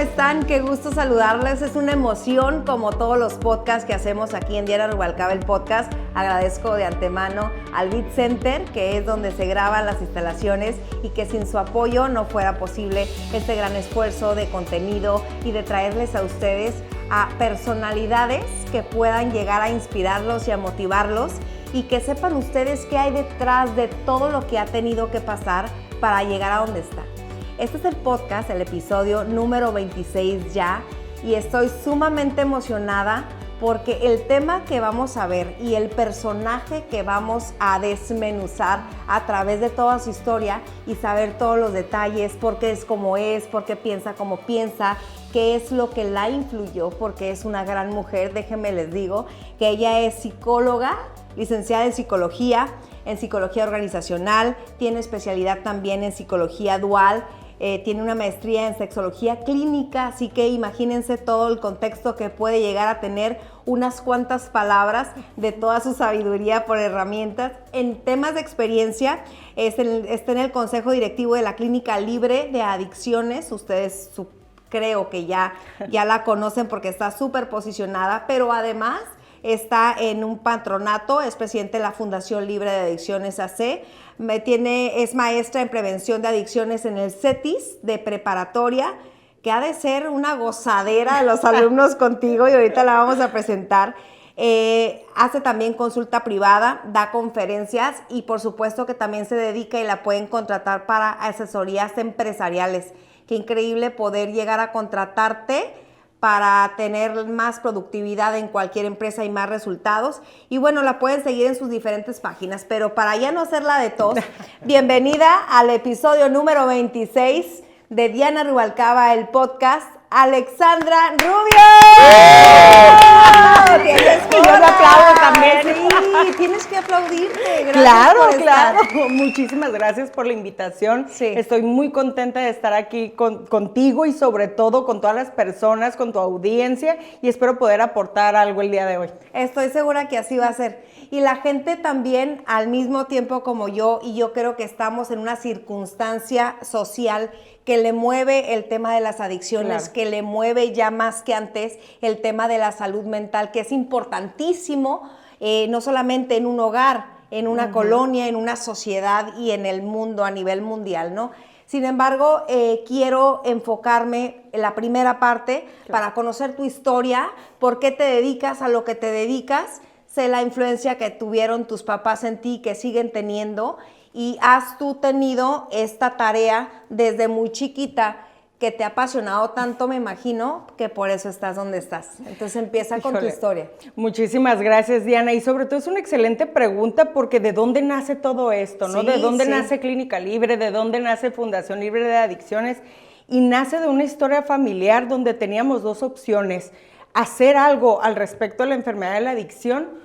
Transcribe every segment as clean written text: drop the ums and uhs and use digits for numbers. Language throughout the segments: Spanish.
están? Qué gusto saludarles. Es una emoción, como todos los podcasts que hacemos aquí en Diana Rubalcaba, el podcast. Agradezco de antemano al Beat Center, que es donde se graban las instalaciones y que sin su apoyo no fuera posible este gran esfuerzo de contenido y de traerles a ustedes a personalidades que puedan llegar a inspirarlos y a motivarlos y que sepan ustedes qué hay detrás de todo lo que ha tenido que pasar para llegar a donde está. Este es el podcast, el episodio número 26 ya, y estoy sumamente emocionada porque el tema que vamos a ver y el personaje que vamos a desmenuzar a través de toda su historia y saber todos los detalles, por qué es como es, por qué piensa como piensa, qué es lo que la influyó, porque es una gran mujer. Déjenme les digo que ella es psicóloga, licenciada en psicología organizacional, tiene especialidad también en psicología dual, tiene una maestría en sexología clínica, así que imagínense todo el contexto que puede llegar a tener, unas cuantas palabras de toda su sabiduría por herramientas. En temas de experiencia, está en el Consejo Directivo de la Clínica Libre de Adicciones. Ustedes creo que ya la conocen porque está súper posicionada, pero además está en un patronato, es presidente de la Fundación Libre de Adicciones AC, es maestra en prevención de adicciones en el CETIS de preparatoria, que ha de ser una gozadera de los alumnos contigo y ahorita la vamos a presentar. Hace también consulta privada, da conferencias y por supuesto que también se dedica y la pueden contratar para asesorías empresariales. Qué increíble poder llegar a contratarte para tener más productividad en cualquier empresa y más resultados. Y bueno, la pueden seguir en sus diferentes páginas, pero para ya no hacerla de tos, bienvenida al episodio número 26 de Diana Rubalcaba, el podcast, Alexandra Rubio. Tienes que yo lo aplaudo también. Sí, tienes que aplaudirte. Gracias claro. Muchísimas gracias por la invitación. Sí. Estoy muy contenta de estar aquí contigo y sobre todo con todas las personas, con tu audiencia, y espero poder aportar algo el día de hoy. Estoy segura que así va a ser. Y la gente también, al mismo tiempo como yo, y yo creo que estamos en una circunstancia social que le mueve el tema de las adicciones, claro, que le mueve ya más que antes el tema de la salud mental, que es importantísimo, no solamente en un hogar, en una colonia, en una sociedad y en el mundo a nivel mundial, ¿no? Sin embargo, quiero enfocarme en la primera parte, claro, para conocer tu historia, por qué te dedicas a lo que te dedicas, sé la influencia que tuvieron tus papás en ti, que siguen teniendo, y has tú tenido esta tarea desde muy chiquita que te ha apasionado tanto, me imagino, que por eso estás donde estás. Entonces empieza con tu historia. Muchísimas gracias, Diana, y sobre todo es una excelente pregunta porque ¿de dónde nace todo esto? ¿No? Sí, ¿De dónde sí. nace Clínica Libre? ¿De dónde nace Fundación Libre de Adicciones? Y nace de una historia familiar donde teníamos dos opciones: hacer algo al respecto de la enfermedad de la adicción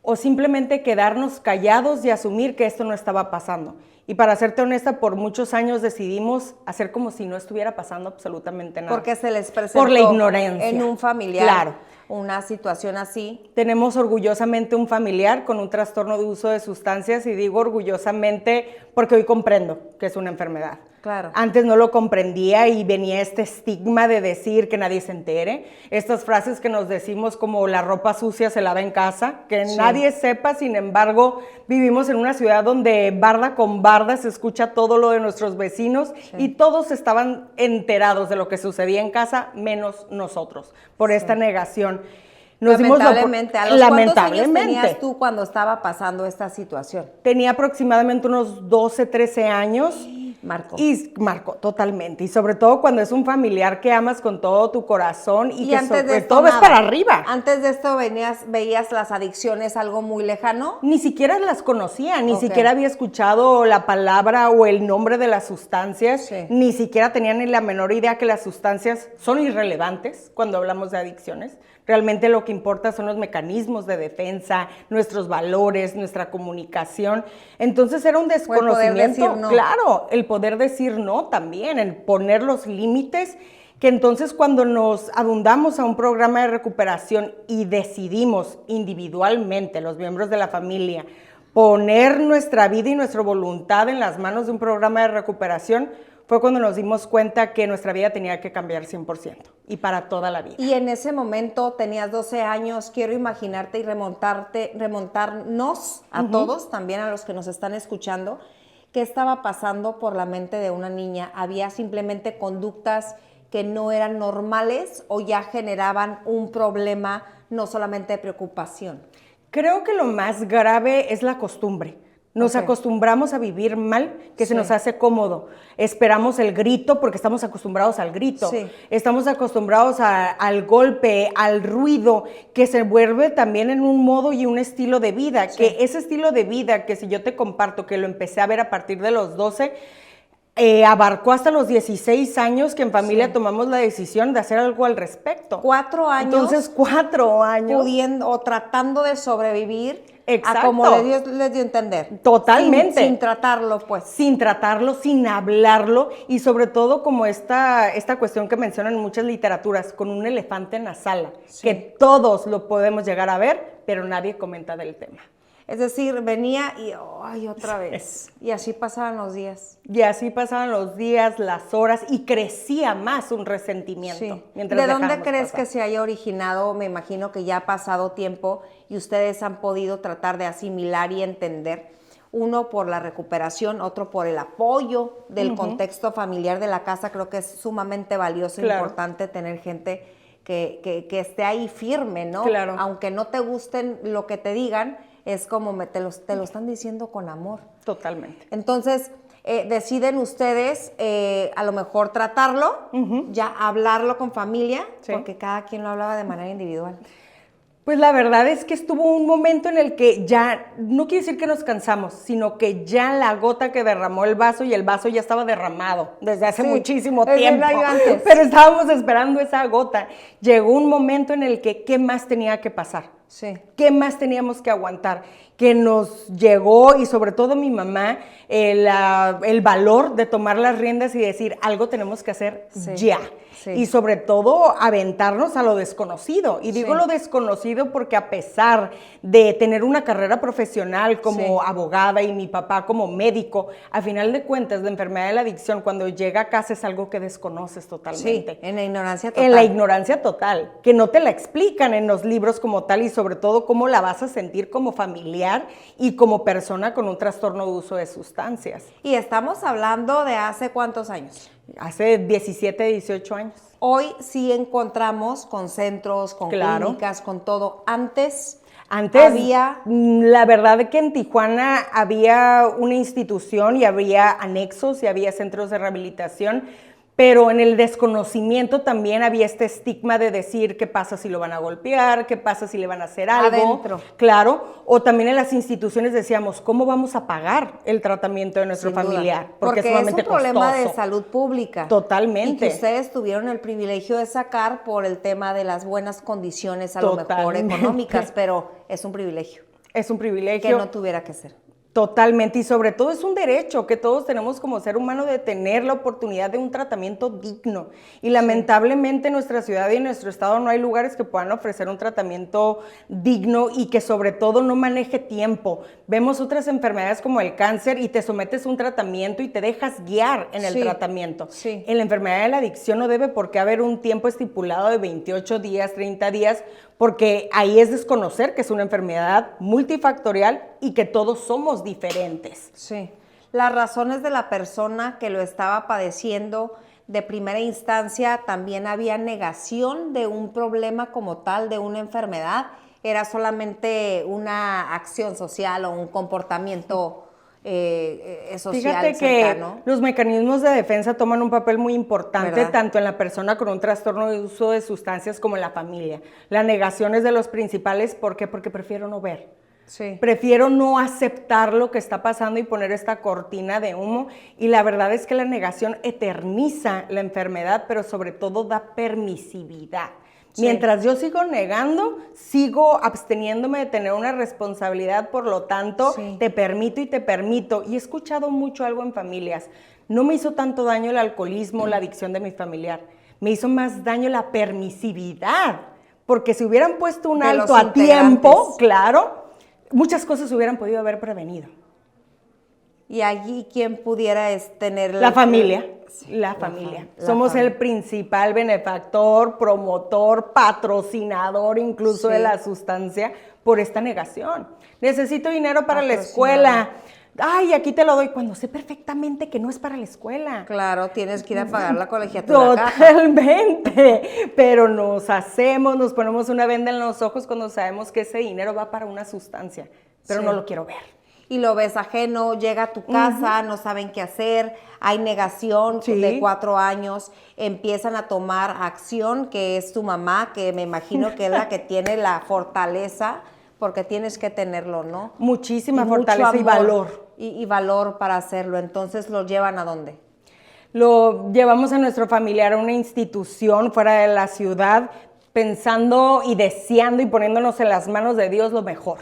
o simplemente quedarnos callados y asumir que esto no estaba pasando. Y para serte honesta, por muchos años decidimos hacer como si no estuviera pasando absolutamente nada. Porque se les presentó por la ignorancia en un familiar, claro, una situación así. Tenemos orgullosamente un familiar con un trastorno de uso de sustancias, y digo orgullosamente porque hoy comprendo que es una enfermedad. Claro. Antes no lo comprendía y venía este estigma de decir que nadie se entere, estas frases que nos decimos como la ropa sucia se lava en casa, que sí, nadie sepa. Sin embargo, vivimos en una ciudad donde barda con barda se escucha todo lo de nuestros vecinos, sí, y todos estaban enterados de lo que sucedía en casa, menos nosotros, por sí, esta negación. Lamentablemente. ¿A los cuántos años tenías tú cuando estaba pasando esta situación? Tenía aproximadamente unos 12, 13 años. Marcó. Y marcó totalmente, y sobre todo cuando es un familiar que amas con todo tu corazón y que sobre todo ves para arriba. ¿Antes de esto veías las adicciones algo muy lejano? Ni siquiera las conocía, ni siquiera había escuchado la palabra o el nombre de las sustancias, sí, ni siquiera tenía ni la menor idea que las sustancias son irrelevantes cuando hablamos de adicciones. Realmente lo que importa son los mecanismos de defensa, nuestros valores, nuestra comunicación. Entonces era un desconocimiento, no, claro, el poder decir no también, el poner los límites, que entonces cuando nos abundamos a un programa de recuperación y decidimos individualmente, los miembros de la familia, poner nuestra vida y nuestra voluntad en las manos de un programa de recuperación, fue cuando nos dimos cuenta que nuestra vida tenía que cambiar 100% y para toda la vida. Y en ese momento tenías 12 años, quiero imaginarte y remontarnos a todos, también a los que nos están escuchando, ¿qué estaba pasando por la mente de una niña? ¿Había simplemente conductas que no eran normales o ya generaban un problema no solamente de preocupación? Creo que lo más grave es la costumbre. Nos acostumbramos a vivir mal, que se nos hace cómodo. Esperamos el grito porque estamos acostumbrados al grito. Estamos acostumbrados al golpe, al ruido, que se vuelve también en un modo y un estilo de vida. Que ese estilo de vida, que si yo te comparto que lo empecé a ver a partir de los 12, abarcó hasta los 16 años que en familia tomamos la decisión de hacer algo al respecto. 4 años. Entonces, 4 años. Pudiendo o tratando de sobrevivir. Exacto. A como les dio a entender. Totalmente. Sin tratarlo, pues. Sin tratarlo, sin hablarlo y sobre todo como esta cuestión que mencionan en muchas literaturas, con un elefante en la sala, que todos lo podemos llegar a ver, pero nadie comenta del tema. Es decir, venía y ¡ay, otra vez! Y así pasaban los días. Y así pasaban los días, las horas, y crecía más un resentimiento. ¿De dónde crees que se haya originado? Me imagino que ya ha pasado tiempo y ustedes han podido tratar de asimilar y entender. Uno por la recuperación, otro por el apoyo del contexto familiar de la casa. Creo que es sumamente valioso e importante tener gente que esté ahí firme, ¿no? Claro. Aunque no te gusten lo que te digan, es como te lo están diciendo con amor. Totalmente. Entonces, deciden ustedes a lo mejor tratarlo, ya hablarlo con familia, porque cada quien lo hablaba de manera individual. Pues la verdad es que estuvo un momento en el que ya, no quiere decir que nos cansamos, sino que ya la gota que derramó el vaso y el vaso ya estaba derramado desde hace muchísimo tiempo. Pero estábamos esperando esa gota. Llegó un momento en el que, ¿qué más tenía que pasar? ¿Qué más teníamos que aguantar? Que nos llegó, y sobre todo mi mamá, el valor de tomar las riendas y decir, algo tenemos que hacer ya. Y sobre todo, aventarnos a lo desconocido. Y digo lo desconocido porque a pesar de tener una carrera profesional como abogada y mi papá como médico, a final de cuentas, la enfermedad de la adicción, cuando llega a casa es algo que desconoces totalmente. En la ignorancia total. En la ignorancia total, que no te la explican en los libros como tal y sobre todo cómo la vas a sentir como familiar y como persona con un trastorno de uso de sustancias. Y estamos hablando de hace ¿cuántos años? Hace 17, 18 años. Hoy sí encontramos con centros, con clínicas, con todo. Antes había... La verdad es que en Tijuana había una institución y había anexos y había centros de rehabilitación, pero en el desconocimiento también había este estigma de decir qué pasa si lo van a golpear, qué pasa si le van a hacer algo. Adentro. Claro, o también en las instituciones decíamos, ¿cómo vamos a pagar el tratamiento de nuestro familiar? Porque es sumamente un problema costoso. de salud pública. Totalmente. Y que ustedes tuvieron el privilegio de sacar por el tema de las buenas condiciones, a lo mejor económicas, pero es un privilegio. Es un privilegio. Que no tuviera que ser. Totalmente, y sobre todo es un derecho que todos tenemos como ser humano de tener la oportunidad de un tratamiento digno. Y lamentablemente en nuestra ciudad y en nuestro estado no hay lugares que puedan ofrecer un tratamiento digno y que sobre todo no maneje tiempo. Vemos otras enfermedades como el cáncer y te sometes a un tratamiento y te dejas guiar en el tratamiento. En la enfermedad de la adicción no debe por qué haber un tiempo estipulado de 28 días, 30 días, porque ahí es desconocer que es una enfermedad multifactorial y que todos somos diferentes. Las razones de la persona que lo estaba padeciendo de primera instancia, también había negación de un problema como tal, de una enfermedad, era solamente una acción social o un comportamiento social. Fíjate cercano. Que los mecanismos de defensa toman un papel muy importante, tanto en la persona con un trastorno de uso de sustancias como en la familia. La negación es de los principales, ¿por qué? Porque prefiero no ver. Prefiero no aceptar lo que está pasando y poner esta cortina de humo, y la verdad es que la negación eterniza la enfermedad, pero sobre todo da permisividad. Mientras yo sigo negando, sigo absteniéndome de tener una responsabilidad, por lo tanto, te permito y te permito. Y he escuchado mucho algo en familias. No me hizo tanto daño el alcoholismo, la adicción de mi familiar. Me hizo más daño la permisividad. Porque si hubieran puesto un alto a tiempo, claro, muchas cosas se hubieran podido haber prevenido. Y allí, ¿quién pudiera tener? La familia. La familia. Somos el principal benefactor, promotor, patrocinador incluso de la sustancia por esta negación. Necesito dinero para la escuela. Ay, aquí te lo doy, cuando sé perfectamente que no es para la escuela. Claro, tienes que ir a pagar la colegiatura. Totalmente, pero nos ponemos una venda en los ojos cuando sabemos que ese dinero va para una sustancia, pero no lo quiero ver. Y lo ves ajeno, llega a tu casa, no saben qué hacer, hay negación de 4 años, empiezan a tomar acción, que es tu mamá, que me imagino que es la que tiene la fortaleza, porque tienes que tenerlo, ¿no? Muchísima fortaleza y valor. Y valor para hacerlo. Entonces, ¿lo llevan a dónde? Lo llevamos a nuestro familiar a una institución fuera de la ciudad, pensando y deseando y poniéndonos en las manos de Dios lo mejor.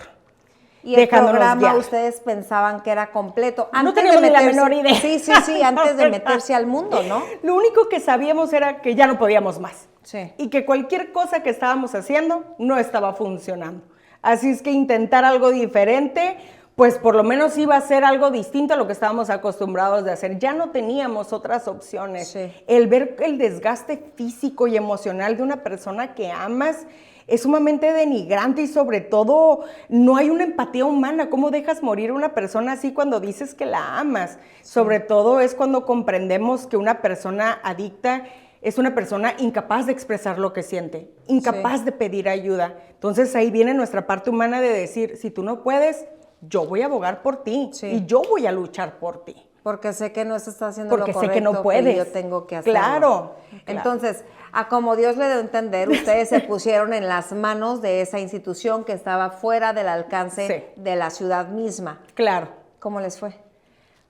Y el programa ustedes pensaban que era completo. No teníamos ni la menor idea. Sí, antes de meterse al mundo, ¿no? Lo único que sabíamos era que ya no podíamos más. Sí. Y que cualquier cosa que estábamos haciendo no estaba funcionando. Así es que intentar algo diferente, pues por lo menos iba a ser algo distinto a lo que estábamos acostumbrados de hacer. Ya no teníamos otras opciones. Sí. El ver el desgaste físico y emocional de una persona que amas es sumamente denigrante y sobre todo no hay una empatía humana. ¿Cómo dejas morir a una persona así cuando dices que la amas? Sí. Sobre todo es cuando comprendemos que una persona adicta es una persona incapaz de expresar lo que siente, incapaz de pedir ayuda. Entonces ahí viene nuestra parte humana de decir, si tú no puedes, yo voy a abogar por ti y yo voy a luchar por ti. Porque sé que no se está haciendo lo correcto, sé que no puedes. Que yo tengo que hacerlo. Claro. Entonces, a como Dios le dio a entender, ustedes se pusieron en las manos de esa institución que estaba fuera del alcance de la ciudad misma. Claro. ¿Cómo les fue?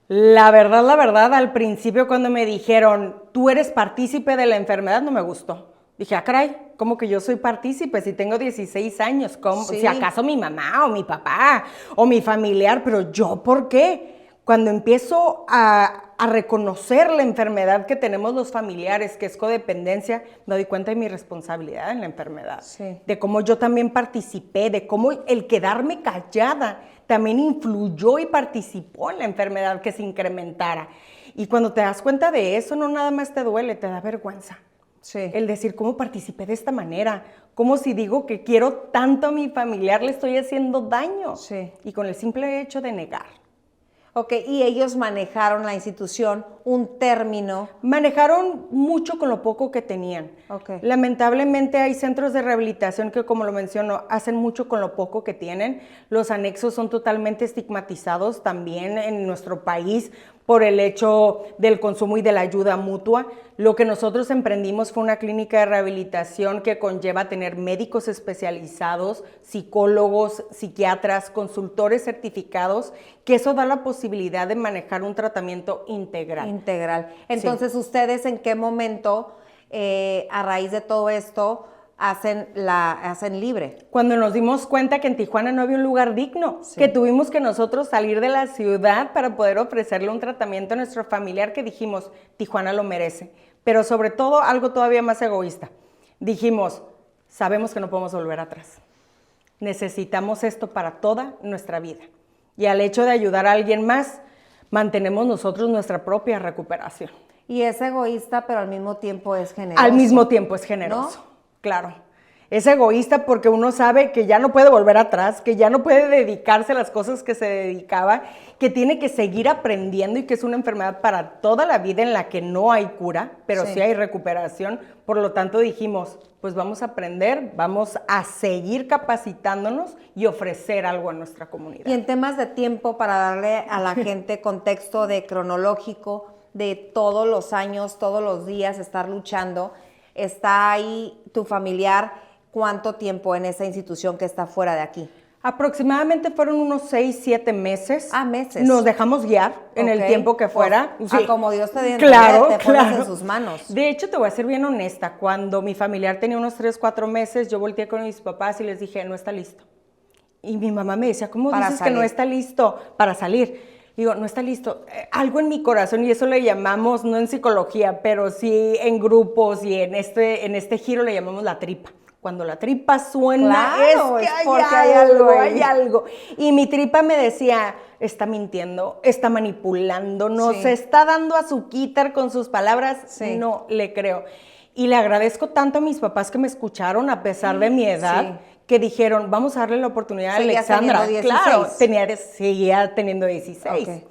La verdad, al principio cuando me dijeron, tú eres partícipe de la enfermedad, no me gustó. Dije, ah, caray, ¿cómo que yo soy partícipe si tengo 16 años? ¿Cómo? Si acaso mi mamá o mi papá o mi familiar, pero ¿yo por qué? Cuando empiezo a reconocer la enfermedad que tenemos los familiares, que es codependencia, me doy cuenta de mi responsabilidad en la enfermedad. De cómo yo también participé, de cómo el quedarme callada también influyó y participó en la enfermedad que se incrementara. Y cuando te das cuenta de eso, no nada más te duele, te da vergüenza. El decir, ¿cómo participé de esta manera? ¿Cómo si digo que quiero tanto a mi familiar le estoy haciendo daño? Y con el simple hecho de negar. Ok, y ellos manejaron la institución, un término. Manejaron mucho con lo poco que tenían. Lamentablemente hay centros de rehabilitación que, como lo menciono, hacen mucho con lo poco que tienen. Los anexos son totalmente estigmatizados también en nuestro país por el hecho del consumo y de la ayuda mutua. Lo que nosotros emprendimos fue una clínica de rehabilitación que conlleva tener médicos especializados, psicólogos, psiquiatras, consultores certificados, que eso da la posibilidad de manejar un tratamiento integral. Entonces, ¿ustedes en qué momento, a raíz de todo esto, hacen libre? Cuando nos dimos cuenta que en Tijuana no había un lugar digno, que tuvimos que nosotros salir de la ciudad para poder ofrecerle un tratamiento a nuestro familiar, que dijimos, Tijuana lo merece. Pero sobre todo, algo todavía más egoísta. Dijimos, sabemos que no podemos volver atrás. Necesitamos esto para toda nuestra vida. Y al hecho de ayudar a alguien más, mantenemos nosotros nuestra propia recuperación. Y es egoísta, pero al mismo tiempo es generoso. Al mismo tiempo es generoso, ¿no? Claro. Es egoísta porque uno sabe que ya no puede volver atrás, que ya no puede dedicarse a las cosas que se dedicaba, que tiene que seguir aprendiendo y que es una enfermedad para toda la vida en la que no hay cura, pero sí hay recuperación. Por lo tanto dijimos, pues vamos a aprender, vamos a seguir capacitándonos y ofrecer algo a nuestra comunidad. Y en temas de tiempo, para darle a la gente contexto de cronológico, de todos los años, todos los días estar luchando, ¿está ahí tu familiar cuánto tiempo en esa institución que está fuera de aquí? Aproximadamente fueron unos 6, 7 meses. Meses. Nos dejamos guiar en el tiempo que fuera. Como Dios te dio, te pones en sus manos. De hecho, te voy a ser bien honesta. Cuando mi familiar tenía unos 3, 4 meses, yo volteé con mis papás y les dije, no está listo. Y mi mamá me decía, ¿cómo dices que no está listo para salir? Digo, no está listo. Algo en mi corazón, y eso le llamamos, no en psicología, pero sí en grupos y en este giro le llamamos la tripa. Cuando la tripa suena, claro, es que hay algo. Y mi tripa me decía, está mintiendo, está manipulando, nos está dando azuquitar con sus palabras, no le creo. Y le agradezco tanto a mis papás que me escucharon a pesar de mi edad, que dijeron, vamos a darle la oportunidad a Alexandra. Claro, seguía teniendo 16. Okay.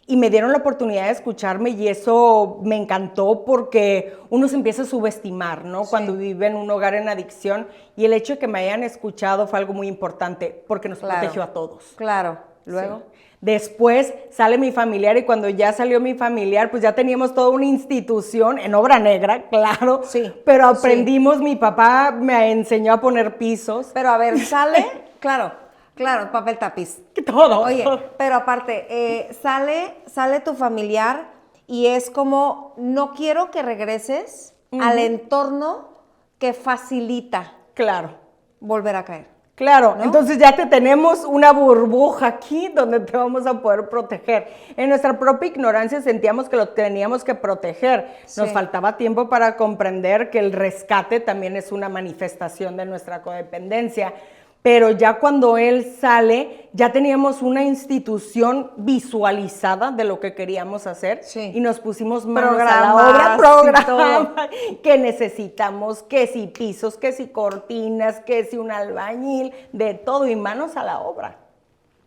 Y me dieron la oportunidad de escucharme y eso me encantó porque uno se empieza a subestimar, ¿no? Cuando vive en un hogar en adicción, y el hecho de que me hayan escuchado fue algo muy importante porque nos protegió a todos. Claro, luego. Sí. Después sale mi familiar y cuando ya salió mi familiar, pues ya teníamos toda una institución en obra negra, claro. Sí. Pero aprendimos, mi papá me enseñó a poner pisos. Pero a ver, sale, claro, papel tapiz. Todo. Oye, pero aparte, sale tu familiar y es como, no quiero que regreses al entorno que facilita. Claro. Volver a caer. Claro, ¿no? Entonces ya tenemos una burbuja aquí donde te vamos a poder proteger. En nuestra propia ignorancia sentíamos que lo teníamos que proteger. Nos faltaba tiempo para comprender que el rescate también es una manifestación de nuestra codependencia. Pero ya cuando él sale, ya teníamos una institución visualizada de lo que queríamos hacer y nos pusimos manos a la obra, programa que necesitamos, que si pisos, que si cortinas, que si un albañil, de todo, y manos a la obra.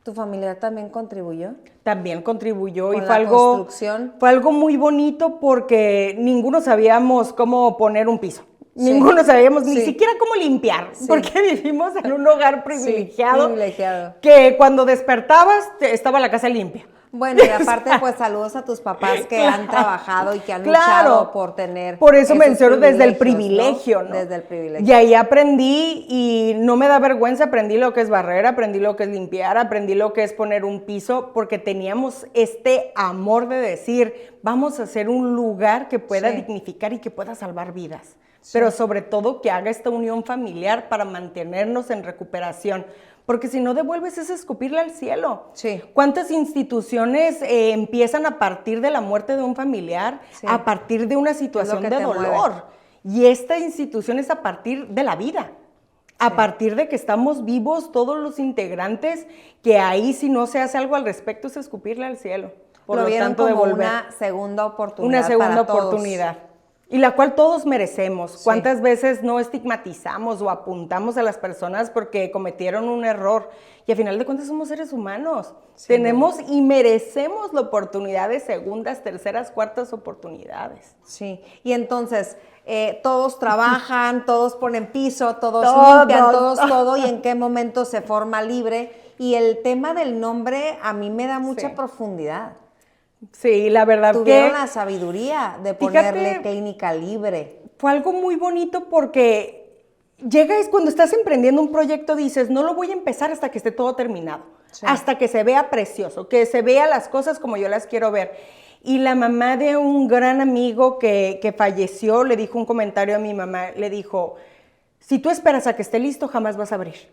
¿Tu familiar también contribuyó? También contribuyó. ¿Con la construcción? Fue algo muy bonito porque ninguno sabíamos cómo poner un piso. Ninguno sabíamos ni siquiera cómo limpiar, porque vivimos en un hogar privilegiado, que cuando despertabas estaba la casa limpia. Bueno, y aparte, pues saludos a tus papás que han trabajado y que han luchado por tener. Por eso menciono desde el privilegio, ¿no? Desde el privilegio. Y ahí aprendí y no me da vergüenza, aprendí lo que es barrer, aprendí lo que es limpiar, aprendí lo que es poner un piso, porque teníamos este amor de decir, vamos a hacer un lugar que pueda dignificar y que pueda salvar vidas. Pero sobre todo que haga esta unión familiar para mantenernos en recuperación. Porque si no devuelves es escupirle al cielo. ¿Cuántas instituciones empiezan a partir de la muerte de un familiar, a partir de una situación de dolor? Y esta institución es a partir de la vida, a partir de que estamos vivos todos los integrantes, que ahí si no se hace algo al respecto es escupirle al cielo. Por lo tanto, como devolver una segunda oportunidad. Una segunda oportunidad. Y la cual todos merecemos. ¿Cuántas veces no estigmatizamos o apuntamos a las personas porque cometieron un error? Y a final de cuentas somos seres humanos. Tenemos y merecemos la oportunidad de segundas, terceras, cuartas oportunidades. Sí, y entonces todos trabajan, todos ponen piso, todos limpian, todos todo, y en qué momento se forma Libre. Y el tema del nombre a mí me da mucha profundidad. Sí, la verdad tuvieron la sabiduría de ponerle Clínica Libre. Fue algo muy bonito porque llegas cuando estás emprendiendo un proyecto, dices, no lo voy a empezar hasta que esté todo terminado, hasta que se vea precioso, que se vea las cosas como yo las quiero ver. Y la mamá de un gran amigo que falleció le dijo un comentario a mi mamá, le dijo, si tú esperas a que esté listo, jamás vas a abrir.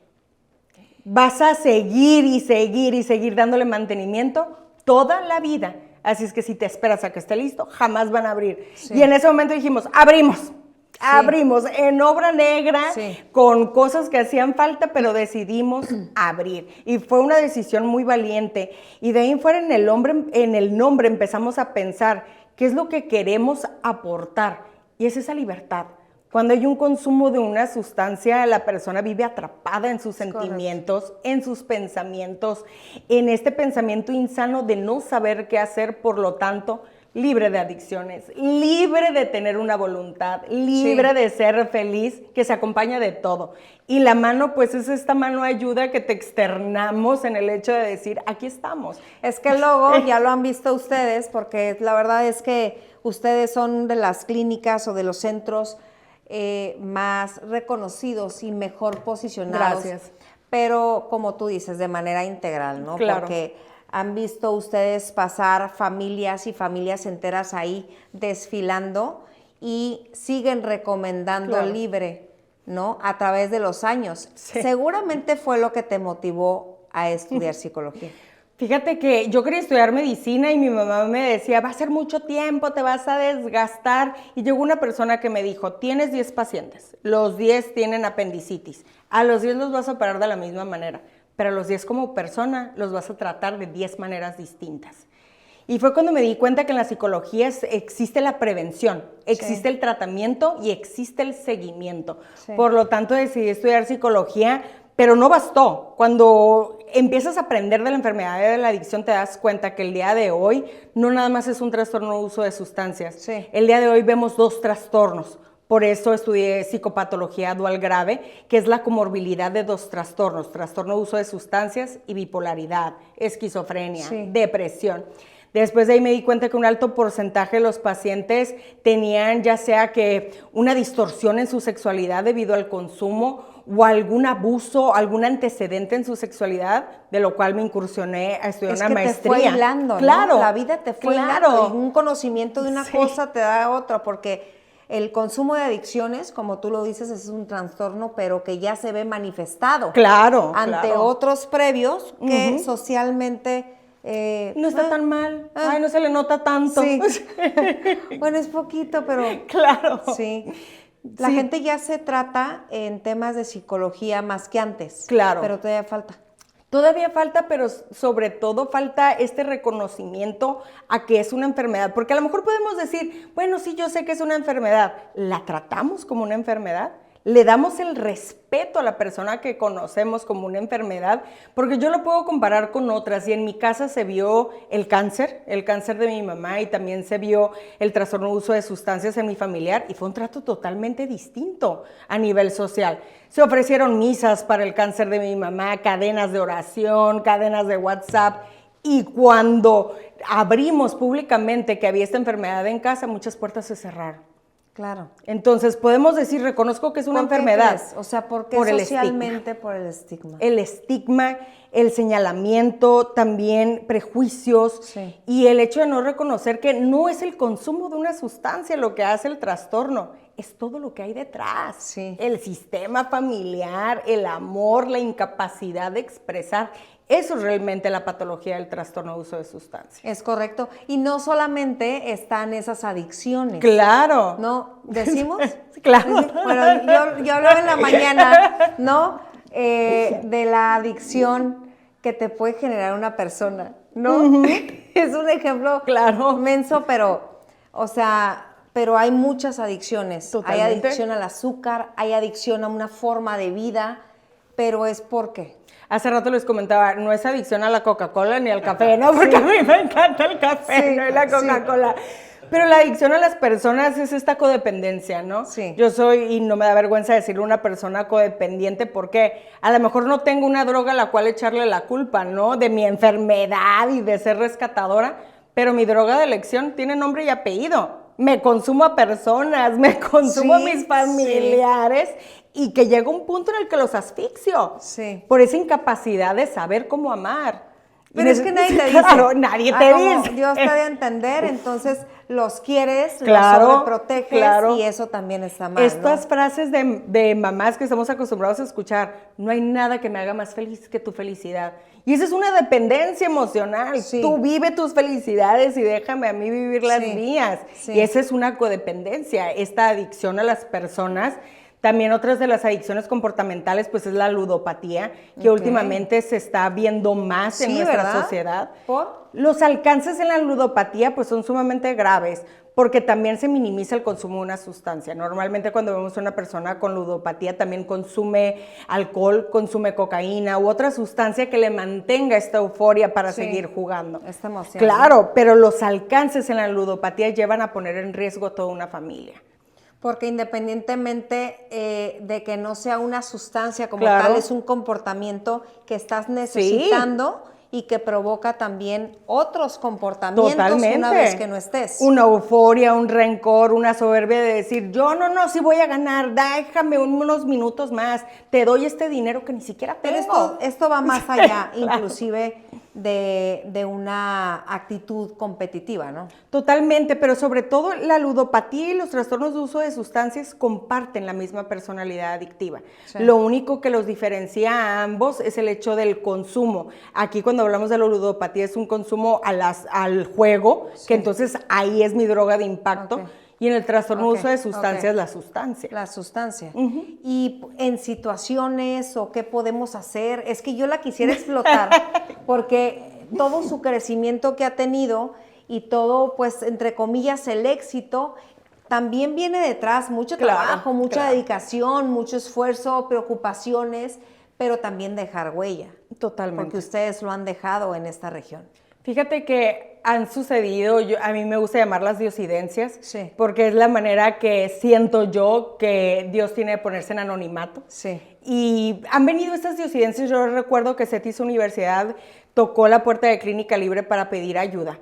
Vas a seguir y seguir y seguir dándole mantenimiento toda la vida. Así es que si te esperas a que esté listo, jamás van a abrir. Y en ese momento dijimos, abrimos en obra negra, con cosas que hacían falta, pero decidimos abrir. Y fue una decisión muy valiente. Y de ahí en fuera en el nombre empezamos a pensar qué es lo que queremos aportar. Y es esa libertad. Cuando hay un consumo de una sustancia, la persona vive atrapada en sus sentimientos, en sus pensamientos, en este pensamiento insano de no saber qué hacer, por lo tanto, libre de adicciones, libre de tener una voluntad, libre de ser feliz, que se acompaña de todo. Y la mano, pues es esta mano ayuda que te externamos en el hecho de decir, aquí estamos. Es que el logo ya lo han visto ustedes, porque la verdad es que ustedes son de las clínicas o de los centros más reconocidos y mejor posicionados. Gracias. Pero como tú dices, de manera integral, ¿no? Claro. Porque han visto ustedes pasar familias y familias enteras ahí desfilando y siguen recomendando Libre, ¿no? A través de los años. Seguramente fue lo que te motivó a estudiar psicología. Fíjate que yo quería estudiar medicina y mi mamá me decía, va a ser mucho tiempo, te vas a desgastar. Y llegó una persona que me dijo, tienes 10 pacientes, los 10 tienen apendicitis, a los 10 los vas a operar de la misma manera, pero a los 10 como persona los vas a tratar de 10 maneras distintas. Y fue cuando me di cuenta que en la psicología existe la prevención, existe el tratamiento y existe el seguimiento. Sí. Por lo tanto, decidí estudiar psicología, pero no bastó. Cuando empiezas a aprender de la enfermedad de la adicción, te das cuenta que el día de hoy no nada más es un trastorno de uso de sustancias. Sí. El día de hoy vemos 2 trastornos. Por eso estudié psicopatología dual grave, que es la comorbilidad de 2 trastornos, trastorno de uso de sustancias y bipolaridad, esquizofrenia, depresión. Después de ahí me di cuenta que un alto porcentaje de los pacientes tenían ya sea que una distorsión en su sexualidad debido al consumo o algún abuso, algún antecedente en su sexualidad, de lo cual me incursioné a estudiar una maestría. Es que te fue hilando, claro, ¿no? La vida te fue hilando y un conocimiento de una cosa te da otra, porque el consumo de adicciones, como tú lo dices, es un trastorno, pero que ya se ve manifestado. Claro, ante otros previos que socialmente... no está tan mal. Ay, no se le nota tanto. Sí. Bueno, es poquito, pero... Claro. Sí. La gente ya se trata en temas de psicología más que antes. Claro. Pero todavía falta. Todavía falta, pero sobre todo falta este reconocimiento a que es una enfermedad. Porque a lo mejor podemos decir, bueno, sí, yo sé que es una enfermedad. ¿La tratamos como una enfermedad? ¿Le damos el respeto a la persona que conocemos como una enfermedad? Porque yo lo puedo comparar con otras y en mi casa se vio el cáncer de mi mamá y también se vio el trastorno de uso de sustancias en mi familiar y fue un trato totalmente distinto a nivel social. Se ofrecieron misas para el cáncer de mi mamá, cadenas de oración, cadenas de WhatsApp y cuando abrimos públicamente que había esta enfermedad en casa, muchas puertas se cerraron. Claro. Entonces, podemos decir, reconozco que es una enfermedad. ¿Crees? O sea, ¿por qué socialmente? Por el estigma. El estigma, el señalamiento, también prejuicios y el hecho de no reconocer que no es el consumo de una sustancia lo que hace el trastorno, es todo lo que hay detrás. Sí. El sistema familiar, el amor, la incapacidad de expresar. Eso es realmente la patología del trastorno de uso de sustancias. Es correcto. Y no solamente están esas adicciones. Claro. ¿No? ¿Decimos? Claro. Bueno, yo hablaba en la mañana, ¿no? De la adicción que te puede generar una persona, ¿no? Es un ejemplo menso, pero, o sea, pero hay muchas adicciones. Totalmente. Hay adicción al azúcar, hay adicción a una forma de vida, pero es ¿por qué? Hace rato les comentaba, no es adicción a la Coca-Cola ni al café, ¿no? Porque a mí me encanta el café, no es la Coca-Cola. Pero la adicción a las personas es esta codependencia, ¿no? Sí. Yo soy, y no me da vergüenza decirlo, una persona codependiente porque a lo mejor no tengo una droga a la cual echarle la culpa, ¿no? De mi enfermedad y de ser rescatadora, pero mi droga de elección tiene nombre y apellido. Me consumo a personas, me consumo a mis familiares y que llega un punto en el que los asfixio por esa incapacidad de saber cómo amar. Pero es que nadie te dice. Claro, nadie te dice. Dios te debe entender, entonces los quieres, los sobreproteges y eso también está mal. Estas frases de mamás que estamos acostumbrados a escuchar, no hay nada que me haga más feliz que tu felicidad. Y esa es una dependencia emocional. Sí. Tú vive tus felicidades y déjame a mí vivir las mías. Sí. Y esa es una codependencia, esta adicción a las personas. También otras de las adicciones comportamentales, pues es la ludopatía, que últimamente se está viendo más en nuestra sociedad. ¿Por? Los alcances en la ludopatía, pues son sumamente graves, porque también se minimiza el consumo de una sustancia. Normalmente cuando vemos a una persona con ludopatía también consume alcohol, consume cocaína u otra sustancia que le mantenga esta euforia para seguir jugando. Esta emoción. Claro, pero los alcances en la ludopatía llevan a poner en riesgo a toda una familia. Porque independientemente de que no sea una sustancia como tal, es un comportamiento que estás necesitando y que provoca también otros comportamientos una vez que no estés. Una euforia, un rencor, una soberbia de decir, yo no, sí voy a ganar, déjame unos minutos más, te doy este dinero que ni siquiera tengo. Pero esto va más allá, inclusive de una actitud competitiva, ¿no? Totalmente, pero sobre todo la ludopatía y los trastornos de uso de sustancias comparten la misma personalidad adictiva. Sí. Lo único que los diferencia a ambos es el hecho del consumo. Aquí cuando hablamos de la ludopatía es un consumo al juego, sí. Que entonces ahí es mi droga de impacto. Okay. Y en el trastorno de uso de sustancias, la sustancia. La sustancia. Y en situaciones o qué podemos hacer, es que yo la quisiera explotar, porque todo su crecimiento que ha tenido y todo, pues, entre comillas, el éxito, también viene detrás mucho trabajo, mucha dedicación, mucho esfuerzo, preocupaciones, pero también dejar huella. Totalmente. Porque ustedes lo han dejado en esta región. Fíjate que han sucedido, a mí me gusta llamarlas diosidencias, sí. Porque es la manera que siento yo que Dios tiene de ponerse en anonimato. Sí. Y han venido estas diosidencias, yo recuerdo que Cetis Universidad tocó la puerta de Clínica Libre para pedir ayuda.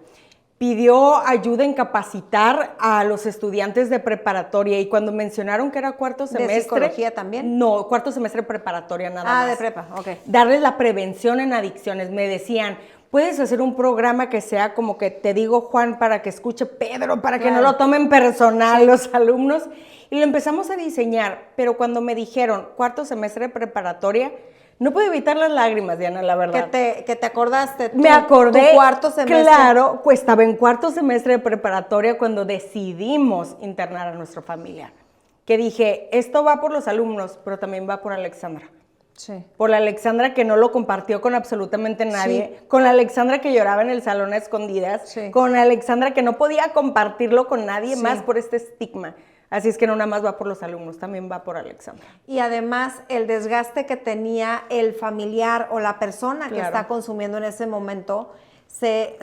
Pidió ayuda en capacitar a los estudiantes de preparatoria y cuando mencionaron que era cuarto semestre... ¿De psicología también? No, cuarto semestre preparatoria nada más. Ah, de prepa, ok. Darles la prevención en adicciones. Me decían, puedes hacer un programa que sea como que te digo Juan para que escuche Pedro, para que no lo tomen personal los alumnos. Y lo empezamos a diseñar, pero cuando me dijeron cuarto semestre preparatoria... No puedo evitar las lágrimas, Diana, la verdad. Que te acordaste. Me acordé. Tu cuarto semestre. Claro, pues estaba en cuarto semestre de preparatoria cuando decidimos internar a nuestra familia. Que dije, esto va por los alumnos, pero también va por Alexandra. Sí. Por la Alexandra que no lo compartió con absolutamente nadie. Sí. Con la Alexandra que lloraba en el salón a escondidas. Sí. Con la Alexandra que no podía compartirlo con nadie más por este estigma. Así es que no nada más va por los alumnos, también va por Alexandra. Y además el desgaste que tenía el familiar o la persona que está consumiendo en ese momento se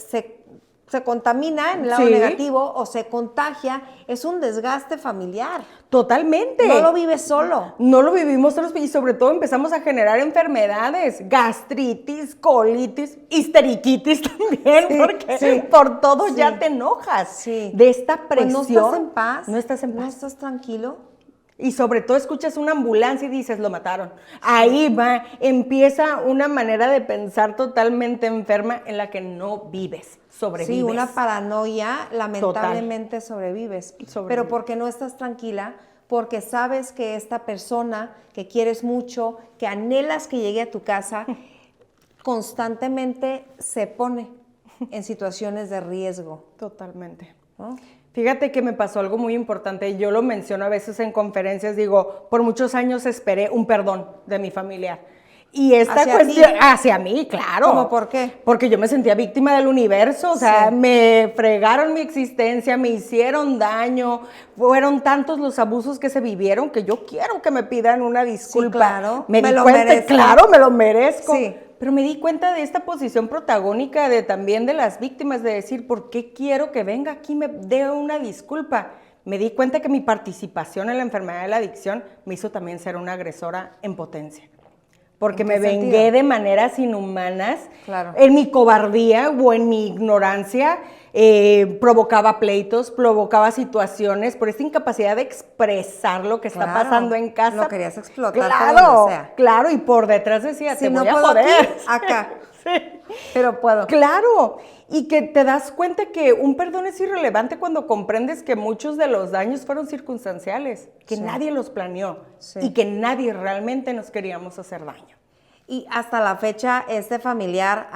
contamina en el lado negativo o se contagia, es un desgaste familiar. Totalmente. No lo vives solo. No lo vivimos solos y sobre todo empezamos a generar enfermedades, gastritis, colitis, histeriquitis también, porque por todo ya te enojas. Sí. De esta presión. Pues no estás en paz. No estás en paz. No estás tranquilo. Y sobre todo escuchas una ambulancia y dices, lo mataron. Ahí va, empieza una manera de pensar totalmente enferma en la que no vives, sobrevives. Sí, una paranoia, lamentablemente sobrevives. Pero porque no estás tranquila, porque sabes que esta persona que quieres mucho, que anhelas que llegue a tu casa, constantemente se pone en situaciones de riesgo. Totalmente. ¿No? Fíjate que me pasó algo muy importante, yo lo menciono a veces en conferencias, digo, por muchos años esperé un perdón de mi familiar. Y esta cuestión, hacia mí, claro. ¿Cómo por qué? Porque yo me sentía víctima del universo, o sea, me fregaron mi existencia, me hicieron daño, fueron tantos los abusos que se vivieron que yo quiero que me pidan una disculpa. Sí, claro, me lo merezco. Claro, me lo merezco. Sí. Pero me di cuenta de esta posición protagónica también de las víctimas, de decir, ¿por qué quiero que venga aquí y me dé una disculpa? Me di cuenta que mi participación en la enfermedad de la adicción me hizo también ser una agresora en potencia. Porque me vengué de maneras inhumanas, en mi cobardía o en mi ignorancia, provocaba pleitos, provocaba situaciones, por esta incapacidad de expresar lo que está pasando en casa. Lo querías explotar. Claro, claro, y por detrás decía, te voy a joder. Acá. Pero puedo. Claro, y que te das cuenta que un perdón es irrelevante cuando comprendes que muchos de los daños fueron circunstanciales, que nadie los planeó y que nadie realmente nos queríamos hacer daño. Y hasta la fecha, ¿este familiar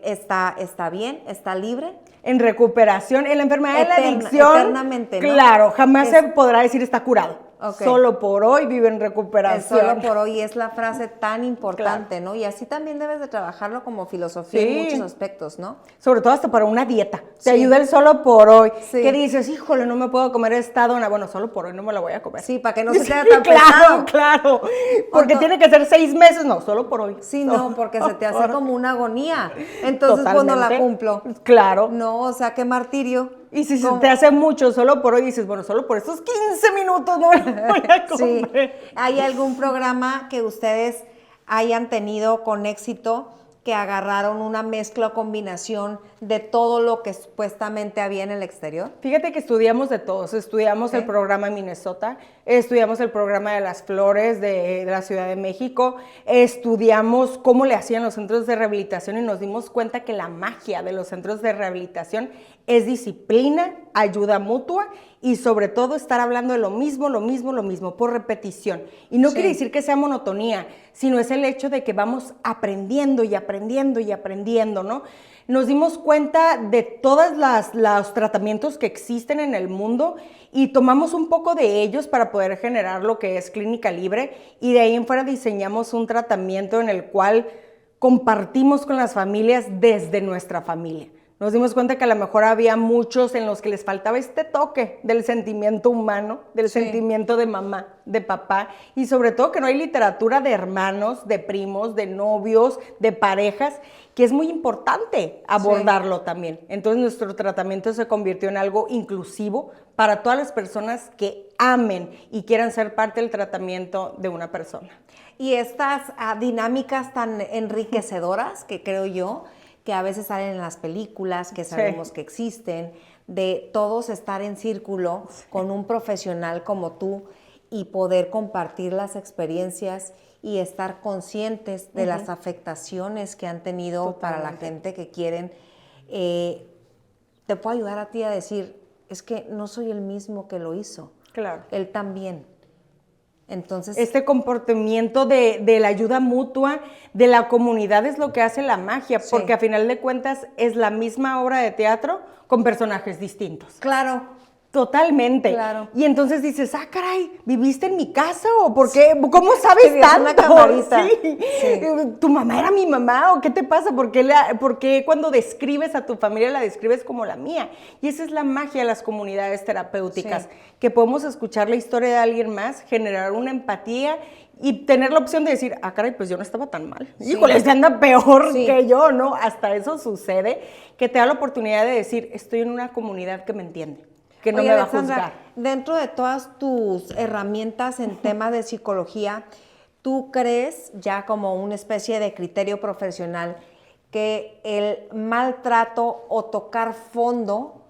está bien? ¿Está libre? En recuperación, en la enfermedad de la adicción. Eternamente, ¿no? Claro, jamás se podrá decir está curado. Solo por hoy vive en recuperación. Solo por hoy es la frase tan importante, ¿no? Y así también debes de trabajarlo como filosofía en muchos aspectos, ¿no? Sobre todo hasta para una dieta. Te ayuda el solo por hoy. ¿Qué dices? Híjole, no me puedo comer esta dona. Bueno, solo por hoy no me la voy a comer. Sí, para que no se te haga tan pesado. Claro. Porque tiene que ser 6 meses. No, solo por hoy. Sí, no, porque se te hace como una agonía. Entonces, pues no la cumplo. Claro. No, o sea, qué martirio. Y si se te hace mucho solo por hoy, dices, bueno, solo por estos 15 minutos no la voy a comer. ¿Hay algún programa que ustedes hayan tenido con éxito que agarraron una mezcla o combinación de todo lo que supuestamente había en el exterior? Fíjate que estudiamos de todos. Estudiamos el programa en Minnesota, estudiamos el programa de las flores de la Ciudad de México, estudiamos cómo le hacían los centros de rehabilitación y nos dimos cuenta que la magia de los centros de rehabilitación es disciplina, ayuda mutua y sobre todo estar hablando de lo mismo, por repetición. Y no quiere decir que sea monotonía, sino es el hecho de que vamos aprendiendo y aprendiendo y aprendiendo, ¿no? Nos dimos cuenta de todos los tratamientos que existen en el mundo y tomamos un poco de ellos para poder generar lo que es Clínica Libre y de ahí en fuera diseñamos un tratamiento en el cual compartimos con las familias desde nuestra familia. Nos dimos cuenta que a lo mejor había muchos en los que les faltaba este toque del sentimiento humano, del sentimiento de mamá, de papá, y sobre todo que no hay literatura de hermanos, de primos, de novios, de parejas, que es muy importante abordarlo también. Entonces nuestro tratamiento se convirtió en algo inclusivo para todas las personas que amen y quieran ser parte del tratamiento de una persona. Y estas dinámicas tan enriquecedoras que creo yo, que a veces salen en las películas, que sabemos que existen, de todos estar en círculo con un profesional como tú y poder compartir las experiencias y estar conscientes de las afectaciones que han tenido para la gente que quieren, te puedo ayudar a ti a decir, es que no soy el mismo que lo hizo. Claro. Él también. Entonces, este comportamiento de la ayuda mutua, de la comunidad es lo que hace la magia, porque a final de cuentas es la misma obra de teatro con personajes distintos. Claro. Totalmente. Claro. Y entonces dices, caray, ¿viviste en mi casa? ¿O por qué? ¿Cómo sabes tanto? Una camarita. Sí. ¿Tu mamá era mi mamá? ¿O qué te pasa? ¿Por qué cuando describes a tu familia la describes como la mía? Y esa es la magia de las comunidades terapéuticas, que podemos escuchar la historia de alguien más, generar una empatía y tener la opción de decir, caray, pues yo no estaba tan mal. Híjole, se anda peor que yo, ¿no? Hasta eso sucede, que te da la oportunidad de decir, estoy en una comunidad que me entiende, que no me va a juzgar. Dentro de todas tus herramientas en tema de psicología, ¿tú crees, ya como una especie de criterio profesional, que el maltrato o tocar fondo,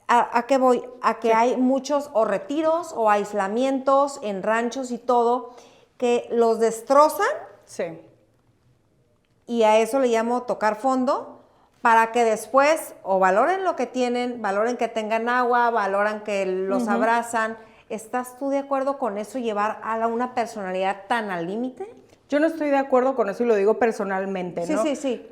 ¿a qué voy? A que hay muchos o retiros o aislamientos en ranchos y todo, que los destrozan? Sí. Y a eso le llamo tocar fondo, para que después o valoren lo que tienen, valoren que tengan agua, valoran que los abrazan. ¿Estás tú de acuerdo con eso, llevar a una personalidad tan al límite? Yo no estoy de acuerdo con eso y lo digo personalmente, ¿no? Sí.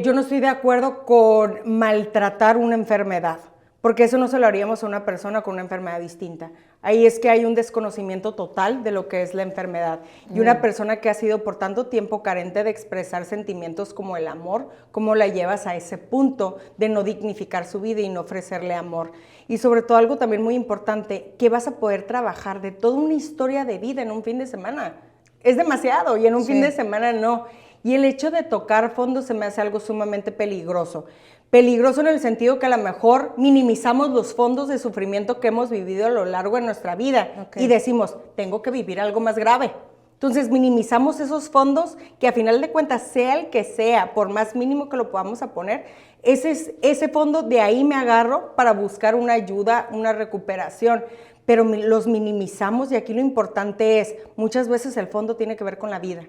Yo no estoy de acuerdo con maltratar una enfermedad, porque eso no se lo haríamos a una persona con una enfermedad distinta. Ahí es que hay un desconocimiento total de lo que es la enfermedad. Y una persona que ha sido por tanto tiempo carente de expresar sentimientos como el amor, ¿cómo la llevas a ese punto de no dignificar su vida y no ofrecerle amor? Y sobre todo algo también muy importante, que vas a poder trabajar de toda una historia de vida en un fin de semana. Es demasiado y en un fin de semana no. Y el hecho de tocar fondo se me hace algo sumamente peligroso. Peligroso en el sentido que a lo mejor minimizamos los fondos de sufrimiento que hemos vivido a lo largo de nuestra vida y decimos, tengo que vivir algo más grave. Entonces minimizamos esos fondos que a final de cuentas, sea el que sea, por más mínimo que lo podamos a poner, ese fondo de ahí me agarro para buscar una ayuda, una recuperación. Pero los minimizamos y aquí lo importante es, muchas veces el fondo tiene que ver con la vida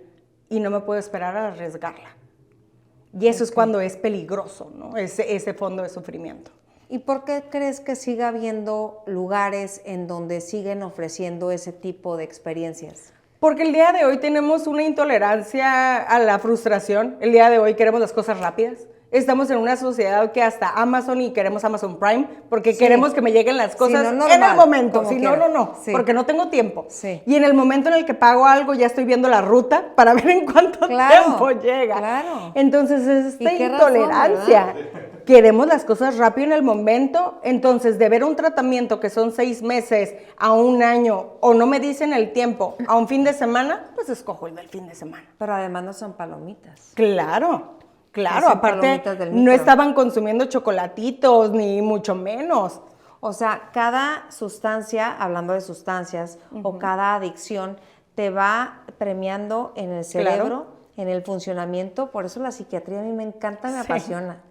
y no me puedo esperar a arriesgarla. Y eso es cuando es peligroso, ¿no? Ese fondo de sufrimiento. ¿Y por qué crees que siga habiendo lugares en donde siguen ofreciendo ese tipo de experiencias? Porque el día de hoy tenemos una intolerancia a la frustración. El día de hoy queremos las cosas rápidas. Estamos en una sociedad que hasta Amazon y queremos Amazon Prime porque queremos que me lleguen las cosas en el momento. Si no, porque no tengo tiempo. Sí. Y en el momento en el que pago algo ya estoy viendo la ruta para ver en cuánto tiempo llega. Claro. Entonces es esta intolerancia. Razón, queremos las cosas rápido en el momento. Entonces de ver un tratamiento que son 6 meses a 1 año o no me dicen el tiempo a un fin de semana, pues escojo el del fin de semana. Pero además no son palomitas. Claro, aparte no estaban consumiendo chocolatitos, ni mucho menos. O sea, cada sustancia, hablando de sustancias, o cada adicción, te va premiando en el cerebro en el funcionamiento. Por eso la psiquiatría a mí me encanta, me apasiona.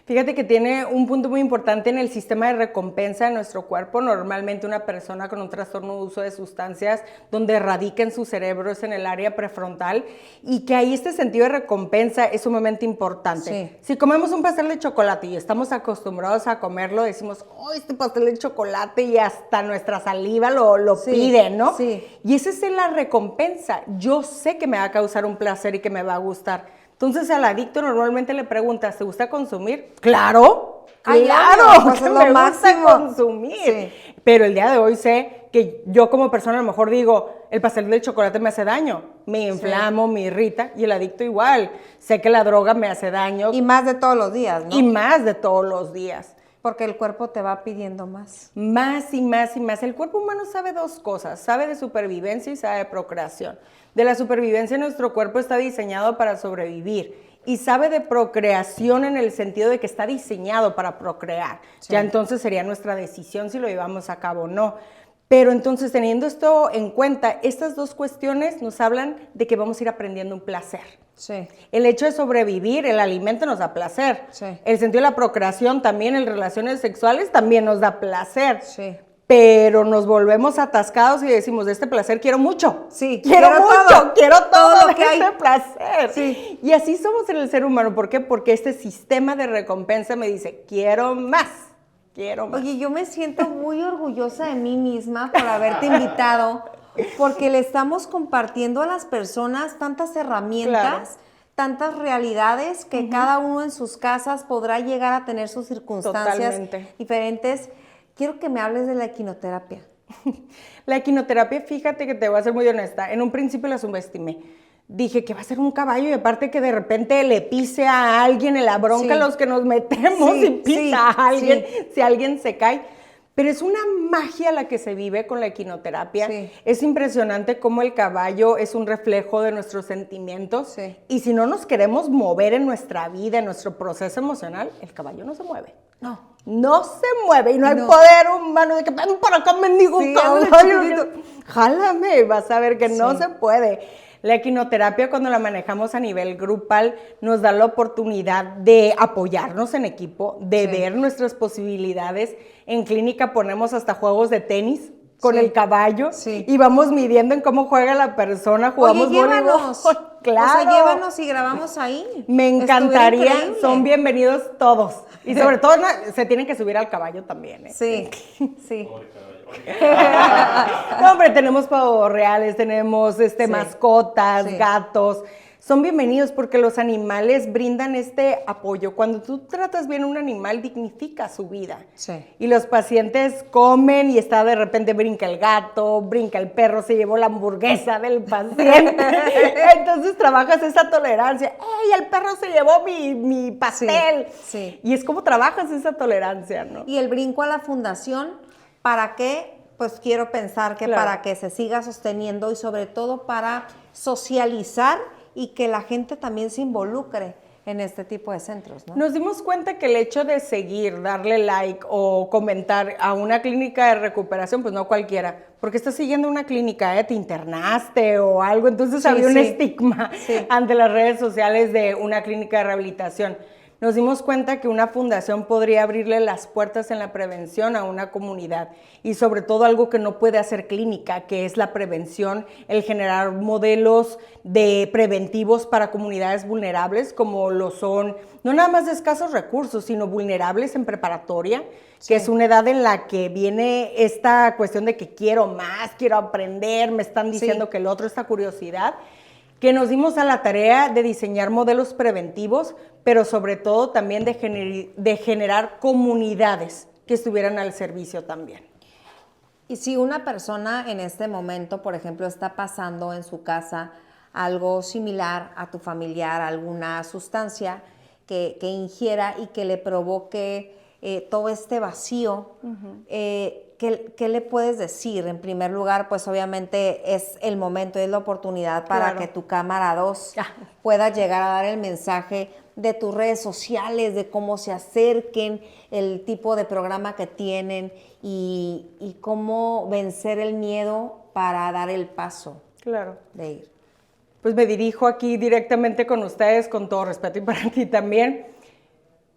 Fíjate que tiene un punto muy importante en el sistema de recompensa de nuestro cuerpo. Normalmente una persona con un trastorno de uso de sustancias donde radica en su cerebro es en el área prefrontal y que ahí este sentido de recompensa es sumamente importante. Sí. Si comemos un pastel de chocolate y estamos acostumbrados a comerlo, decimos, oh, este pastel de chocolate y hasta nuestra saliva lo pide, ¿no? Sí. Y esa es la recompensa. Yo sé que me va a causar un placer y que me va a gustar. Entonces al adicto normalmente le preguntas, ¿te gusta consumir? ¡Claro! ¡Claro! Pues Que es lo me máximo. gusta consumir. Sí. Pero el día de hoy sé que yo como persona a lo mejor digo, el pastel del chocolate me hace daño, me inflamo, me irrita, y el adicto igual. Sé que la droga me hace daño. Y más de todos los días, ¿no? Y más de todos los días. Porque el cuerpo te va pidiendo más. Más y más y más. El cuerpo humano sabe dos cosas, sabe de supervivencia y sabe de procreación. De la supervivencia, nuestro cuerpo está diseñado para sobrevivir y sabe de procreación en el sentido de que está diseñado para procrear. Sí. Ya entonces sería nuestra decisión si lo llevamos a cabo o no. Pero entonces, teniendo esto en cuenta, estas dos cuestiones nos hablan de que vamos a ir aprendiendo un placer. Sí. El hecho de sobrevivir, el alimento nos da placer. Sí. El sentido de la procreación también, en relaciones sexuales, también nos da placer. Sí. Pero nos volvemos atascados y decimos, de este placer quiero mucho. Sí, quiero mucho, quiero todo lo que hay. Este placer. Sí. Y así somos en el ser humano. ¿Por qué? Porque este sistema de recompensa me dice, quiero más. Quiero más. Oye, yo me siento muy orgullosa de mí misma por haberte invitado, porque le estamos compartiendo a las personas tantas herramientas, claro, tantas realidades que cada uno en sus casas podrá llegar a tener sus circunstancias diferentes. Quiero que me hables de la equinoterapia. La equinoterapia, fíjate que te voy a ser muy honesta, en un principio la subestimé. Dije que va a ser un caballo y aparte que de repente le pise a alguien en la bronca los que nos metemos y pisa a alguien si alguien se cae. Pero es una magia la que se vive con la equinoterapia. Sí. Es impresionante cómo el caballo es un reflejo de nuestros sentimientos. Sí. Y si no nos queremos mover en nuestra vida, en nuestro proceso emocional, el caballo no se mueve. No se mueve y no hay poder humano de que ven para acá, mendigo caballo. Jálame, vas a ver que no se puede. La equinoterapia, cuando la manejamos a nivel grupal, nos da la oportunidad de apoyarnos en equipo, de ver nuestras posibilidades. En clínica ponemos hasta juegos de tenis con el caballo y vamos midiendo en cómo juega la persona, jugamos voleibol. Claro. O sea, llévanos y grabamos ahí. Me encantaría, son bienvenidos todos. Y sobre todo se tienen que subir al caballo también. Sí, sí. No, hombre, tenemos pavos reales, tenemos mascotas, gatos. Son bienvenidos porque los animales brindan este apoyo. Cuando tú tratas bien a un animal, dignifica su vida. Sí. Y los pacientes comen y está de repente brinca el gato, brinca el perro, se llevó la hamburguesa del paciente. Entonces trabajas esa tolerancia. ¡Ey, el perro se llevó mi pastel! Sí. Y es como trabajas esa tolerancia, ¿no? Y el brinco a la fundación, ¿para qué? Pues quiero pensar que para que se siga sosteniendo y sobre todo para socializar y que la gente también se involucre en este tipo de centros, ¿no? Nos dimos cuenta que el hecho de seguir, darle like o comentar a una clínica de recuperación, pues no cualquiera, porque estás siguiendo una clínica, te internaste o algo, entonces había un estigma ante las redes sociales de una clínica de rehabilitación. Nos dimos cuenta que una fundación podría abrirle las puertas en la prevención a una comunidad y sobre todo algo que no puede hacer clínica, que es la prevención, el generar modelos de preventivos para comunidades vulnerables como lo son, no nada más de escasos recursos, sino vulnerables en preparatoria, que es una edad en la que viene esta cuestión de que quiero más, quiero aprender, me están diciendo que el otro, esta curiosidad, que nos dimos a la tarea de diseñar modelos preventivos, pero sobre todo también de generar comunidades que estuvieran al servicio también. Y si una persona en este momento, por ejemplo, está pasando en su casa algo similar a tu familiar, alguna sustancia que ingiera y que le provoque todo este vacío, ¿qué le puedes decir? En primer lugar, pues obviamente es el momento, es la oportunidad para que tu cámara 2 pueda llegar a dar el mensaje de tus redes sociales, de cómo se acerquen, el tipo de programa que tienen y cómo vencer el miedo para dar el paso de ir. Pues me dirijo aquí directamente con ustedes, con todo respeto y para ti también.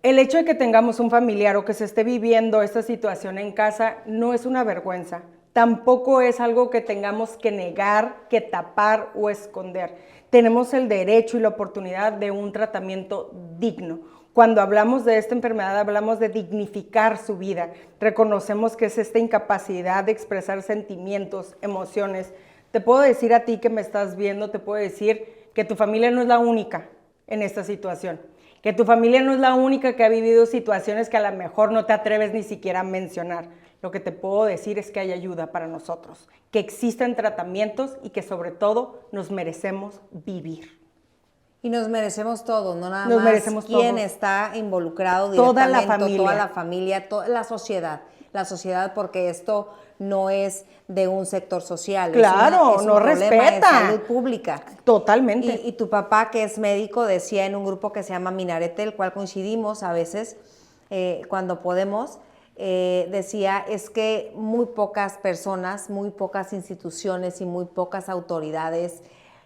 El hecho de que tengamos un familiar o que se esté viviendo esta situación en casa no es una vergüenza. Tampoco es algo que tengamos que negar, que tapar o esconder. Tenemos el derecho y la oportunidad de un tratamiento digno. Cuando hablamos de esta enfermedad, hablamos de dignificar su vida. Reconocemos que es esta incapacidad de expresar sentimientos, emociones. Te puedo decir a ti que me estás viendo, te puedo decir que tu familia no es la única en esta situación. Que tu familia no es la única que ha vivido situaciones que a lo mejor no te atreves ni siquiera a mencionar. Lo que te puedo decir es que hay ayuda para nosotros, que existen tratamientos y que sobre todo nos merecemos vivir. Y nos merecemos todo, no nada nos más merecemos quién todos. Está involucrado Toda directamente, la familia, toda la sociedad, porque esto no es de un sector social, claro, es un no problema respeta. de salud pública. Totalmente. Y tu papá, que es médico, decía en un grupo que se llama Minarete, el cual coincidimos a veces cuando podemos, decía, es que muy pocas personas, muy pocas instituciones y muy pocas autoridades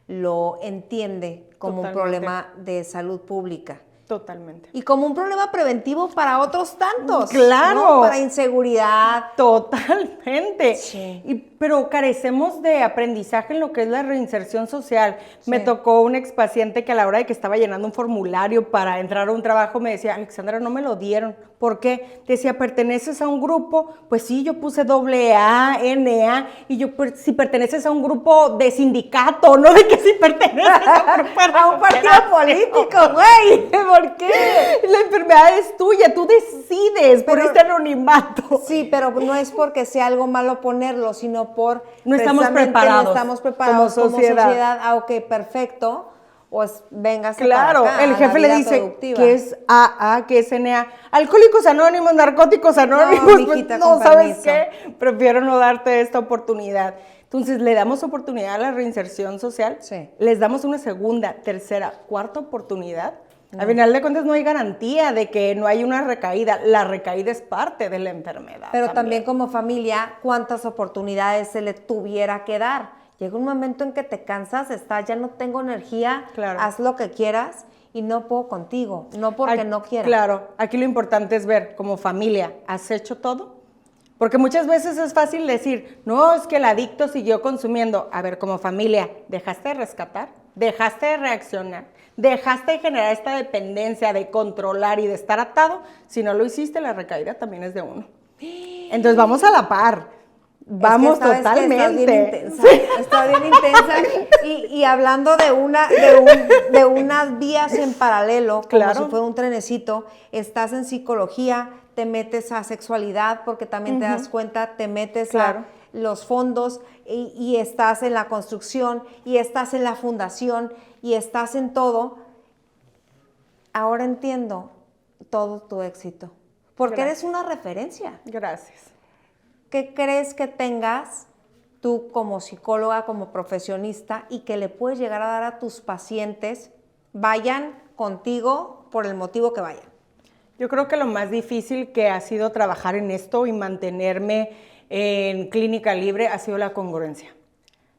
lo entiende como un problema de salud pública. Totalmente. Y como un problema preventivo para otros tantos. Claro. ¿No? Para inseguridad. Totalmente. Sí. Pero carecemos de aprendizaje en lo que es la reinserción social. Sí. Me tocó un expaciente que a la hora de que estaba llenando un formulario para entrar a un trabajo me decía, Alexandra, no me lo dieron. ¿Por qué? Decía, ¿perteneces a un grupo? Pues sí, yo puse AA, NA, y yo, pues, si perteneces a un grupo de sindicato, no de que si perteneces a un grupo a un partido político, güey. ¿Por qué? La enfermedad es tuya, tú decides por este anonimato. Sí, pero no es porque sea algo malo ponerlo, sino por... No estamos preparados. No estamos preparados como sociedad. Ah, ok, perfecto. Pues véngase claro, para acá, el jefe le dice que es AA, que es NA. Alcohólicos Anónimos, Narcóticos Anónimos. No, mijita, no, ¿sabes qué? Prefiero no darte esta oportunidad. Entonces, le damos oportunidad a la reinserción social. Sí. Les damos una segunda, tercera, cuarta oportunidad. Al final de cuentas no hay garantía de que no hay una recaída. La recaída es parte de la enfermedad. Pero también como familia, ¿cuántas oportunidades se le tuviera que dar? Llega un momento en que te cansas, ya no tengo energía, claro. Haz lo que quieras y no puedo contigo, no porque no quiera. Claro, aquí lo importante es ver como familia, ¿has hecho todo? Porque muchas veces es fácil decir, no, es que el adicto siguió consumiendo. A ver, como familia, ¿dejaste de rescatar? ¿Dejaste de reaccionar? ¿Dejaste de generar esta dependencia de controlar y de estar atado? Si no lo hiciste, la recaída también es de uno. Entonces vamos a la par. Vamos totalmente. Está bien intensa. Y hablando de unas vías en paralelo, como si fuera un trenecito, estás en psicología, te metes a sexualidad, porque también te das cuenta, te metes a los fondos y estás en la construcción y estás en la fundación y estás en todo. Ahora entiendo todo tu éxito, porque eres una referencia. Gracias. ¿Qué crees que tengas tú como psicóloga, como profesionista y que le puedes llegar a dar a tus pacientes, vayan contigo por el motivo que vayan? Yo creo que lo más difícil que ha sido trabajar en esto y mantenerme en Clínica Libre ha sido la congruencia.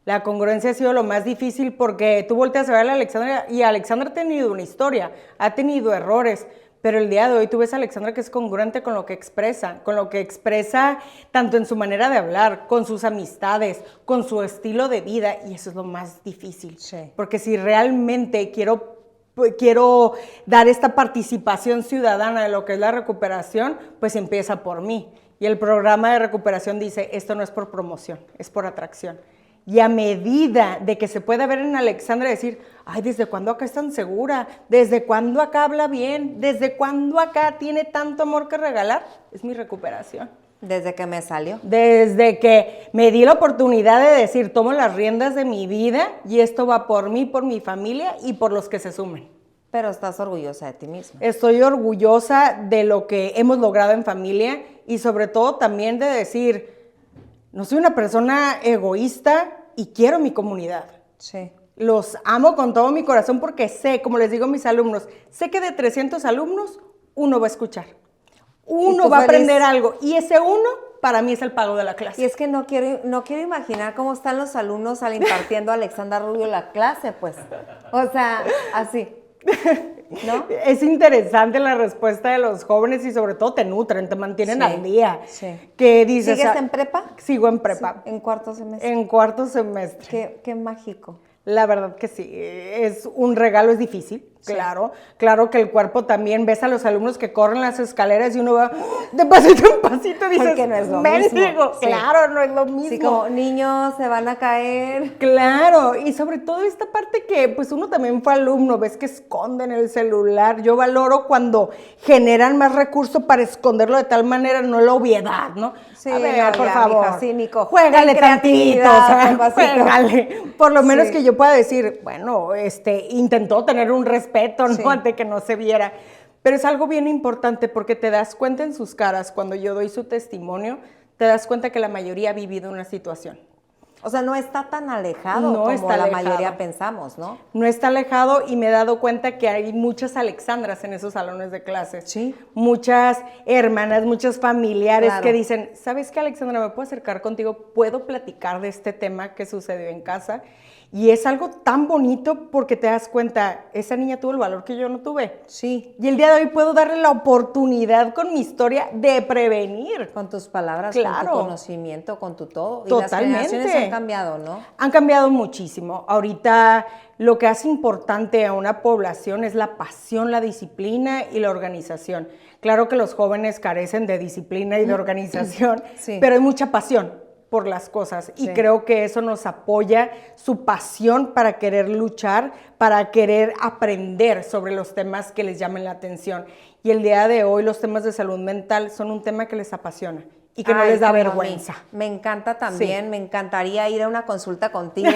La congruencia ha sido lo más difícil porque tú volteas a ver a Alexandra y Alexandra ha tenido una historia, ha tenido errores, pero el día de hoy tú ves a Alexandra que es congruente con lo que expresa tanto en su manera de hablar, con sus amistades, con su estilo de vida, y eso es lo más difícil. Sí. Porque si realmente quiero dar esta participación ciudadana de lo que es la recuperación, pues empieza por mí. Y el programa de recuperación dice, esto no es por promoción, es por atracción. Y a medida de que se pueda ver en Alexandra decir, ay, ¿desde cuándo acá es tan segura? ¿Desde cuándo acá habla bien? ¿Desde cuándo acá tiene tanto amor que regalar? Es mi recuperación. Desde que me salió. Desde que me di la oportunidad de decir, tomo las riendas de mi vida y esto va por mí, por mi familia y por los que se sumen. Pero estás orgullosa de ti misma. Estoy orgullosa de lo que hemos logrado en familia y sobre todo también de decir, no soy una persona egoísta y quiero mi comunidad. Sí. Los amo con todo mi corazón porque sé, como les digo a mis alumnos, sé que de 300 alumnos, uno va a escuchar. Uno va a aprender algo y ese uno para mí es el pago de la clase. Y es que no quiero imaginar cómo están los alumnos al impartiendo a Alexandra Rubio la clase, pues. O sea, así, ¿no? Es interesante la respuesta de los jóvenes y sobre todo te nutren, te mantienen al día. Sí. ¿Qué dices? ¿Sigues en prepa? Sigo en prepa. Sí, en cuarto semestre. En cuarto semestre. Qué mágico. La verdad que sí, es un regalo, es difícil, claro. Claro que el cuerpo también, ves a los alumnos que corren las escaleras y uno va de pasito en pasito y dices, porque no es lo mismo. Sí. Claro, no es lo mismo. Sí, como niños se van a caer. Claro, y sobre todo esta parte que pues uno también fue alumno, ves que esconden el celular. Yo valoro cuando generan más recursos para esconderlo de tal manera, no la obviedad, ¿no? Sí, a ver, por favor, mija, sí, Nico, juégale tantito, o sea, juégale. Por lo menos sí. que yo pueda decir, bueno, intentó tener un respeto, ¿no? Sí. Ante que no se viera. Pero es algo bien importante porque te das cuenta en sus caras, cuando yo doy su testimonio, te das cuenta que la mayoría ha vivido una situación. O sea, no está tan alejado No como está la alejado. mayoría pensamos, ¿no? No está alejado y me he dado cuenta que hay muchas Alexandras en esos salones de clases. Sí. Muchas hermanas, muchos familiares Claro. que dicen, ¿sabes qué, Alexandra? ¿Me puedo acercar contigo? ¿Puedo platicar de este tema que sucedió en casa? Y es algo tan bonito porque te das cuenta, esa niña tuvo el valor que yo no tuve. Sí. Y el día de hoy puedo darle la oportunidad con mi historia de prevenir. Con tus palabras, Claro. con tu conocimiento, con tu todo. Y Totalmente. las generaciones han cambiado, ¿no? Han cambiado muchísimo. Ahorita lo que hace importante a una población es la pasión, la disciplina y la organización. Claro que los jóvenes carecen de disciplina y de organización, Sí. pero hay mucha pasión por las cosas y Sí. creo que eso nos apoya, su pasión para querer luchar, para querer aprender sobre los temas que les llamen la atención. Y el día de hoy los temas de salud mental son un tema que les apasiona y que no Ay, les da como a mí. vergüenza. Me encanta también, Sí. me encantaría ir a una consulta contigo,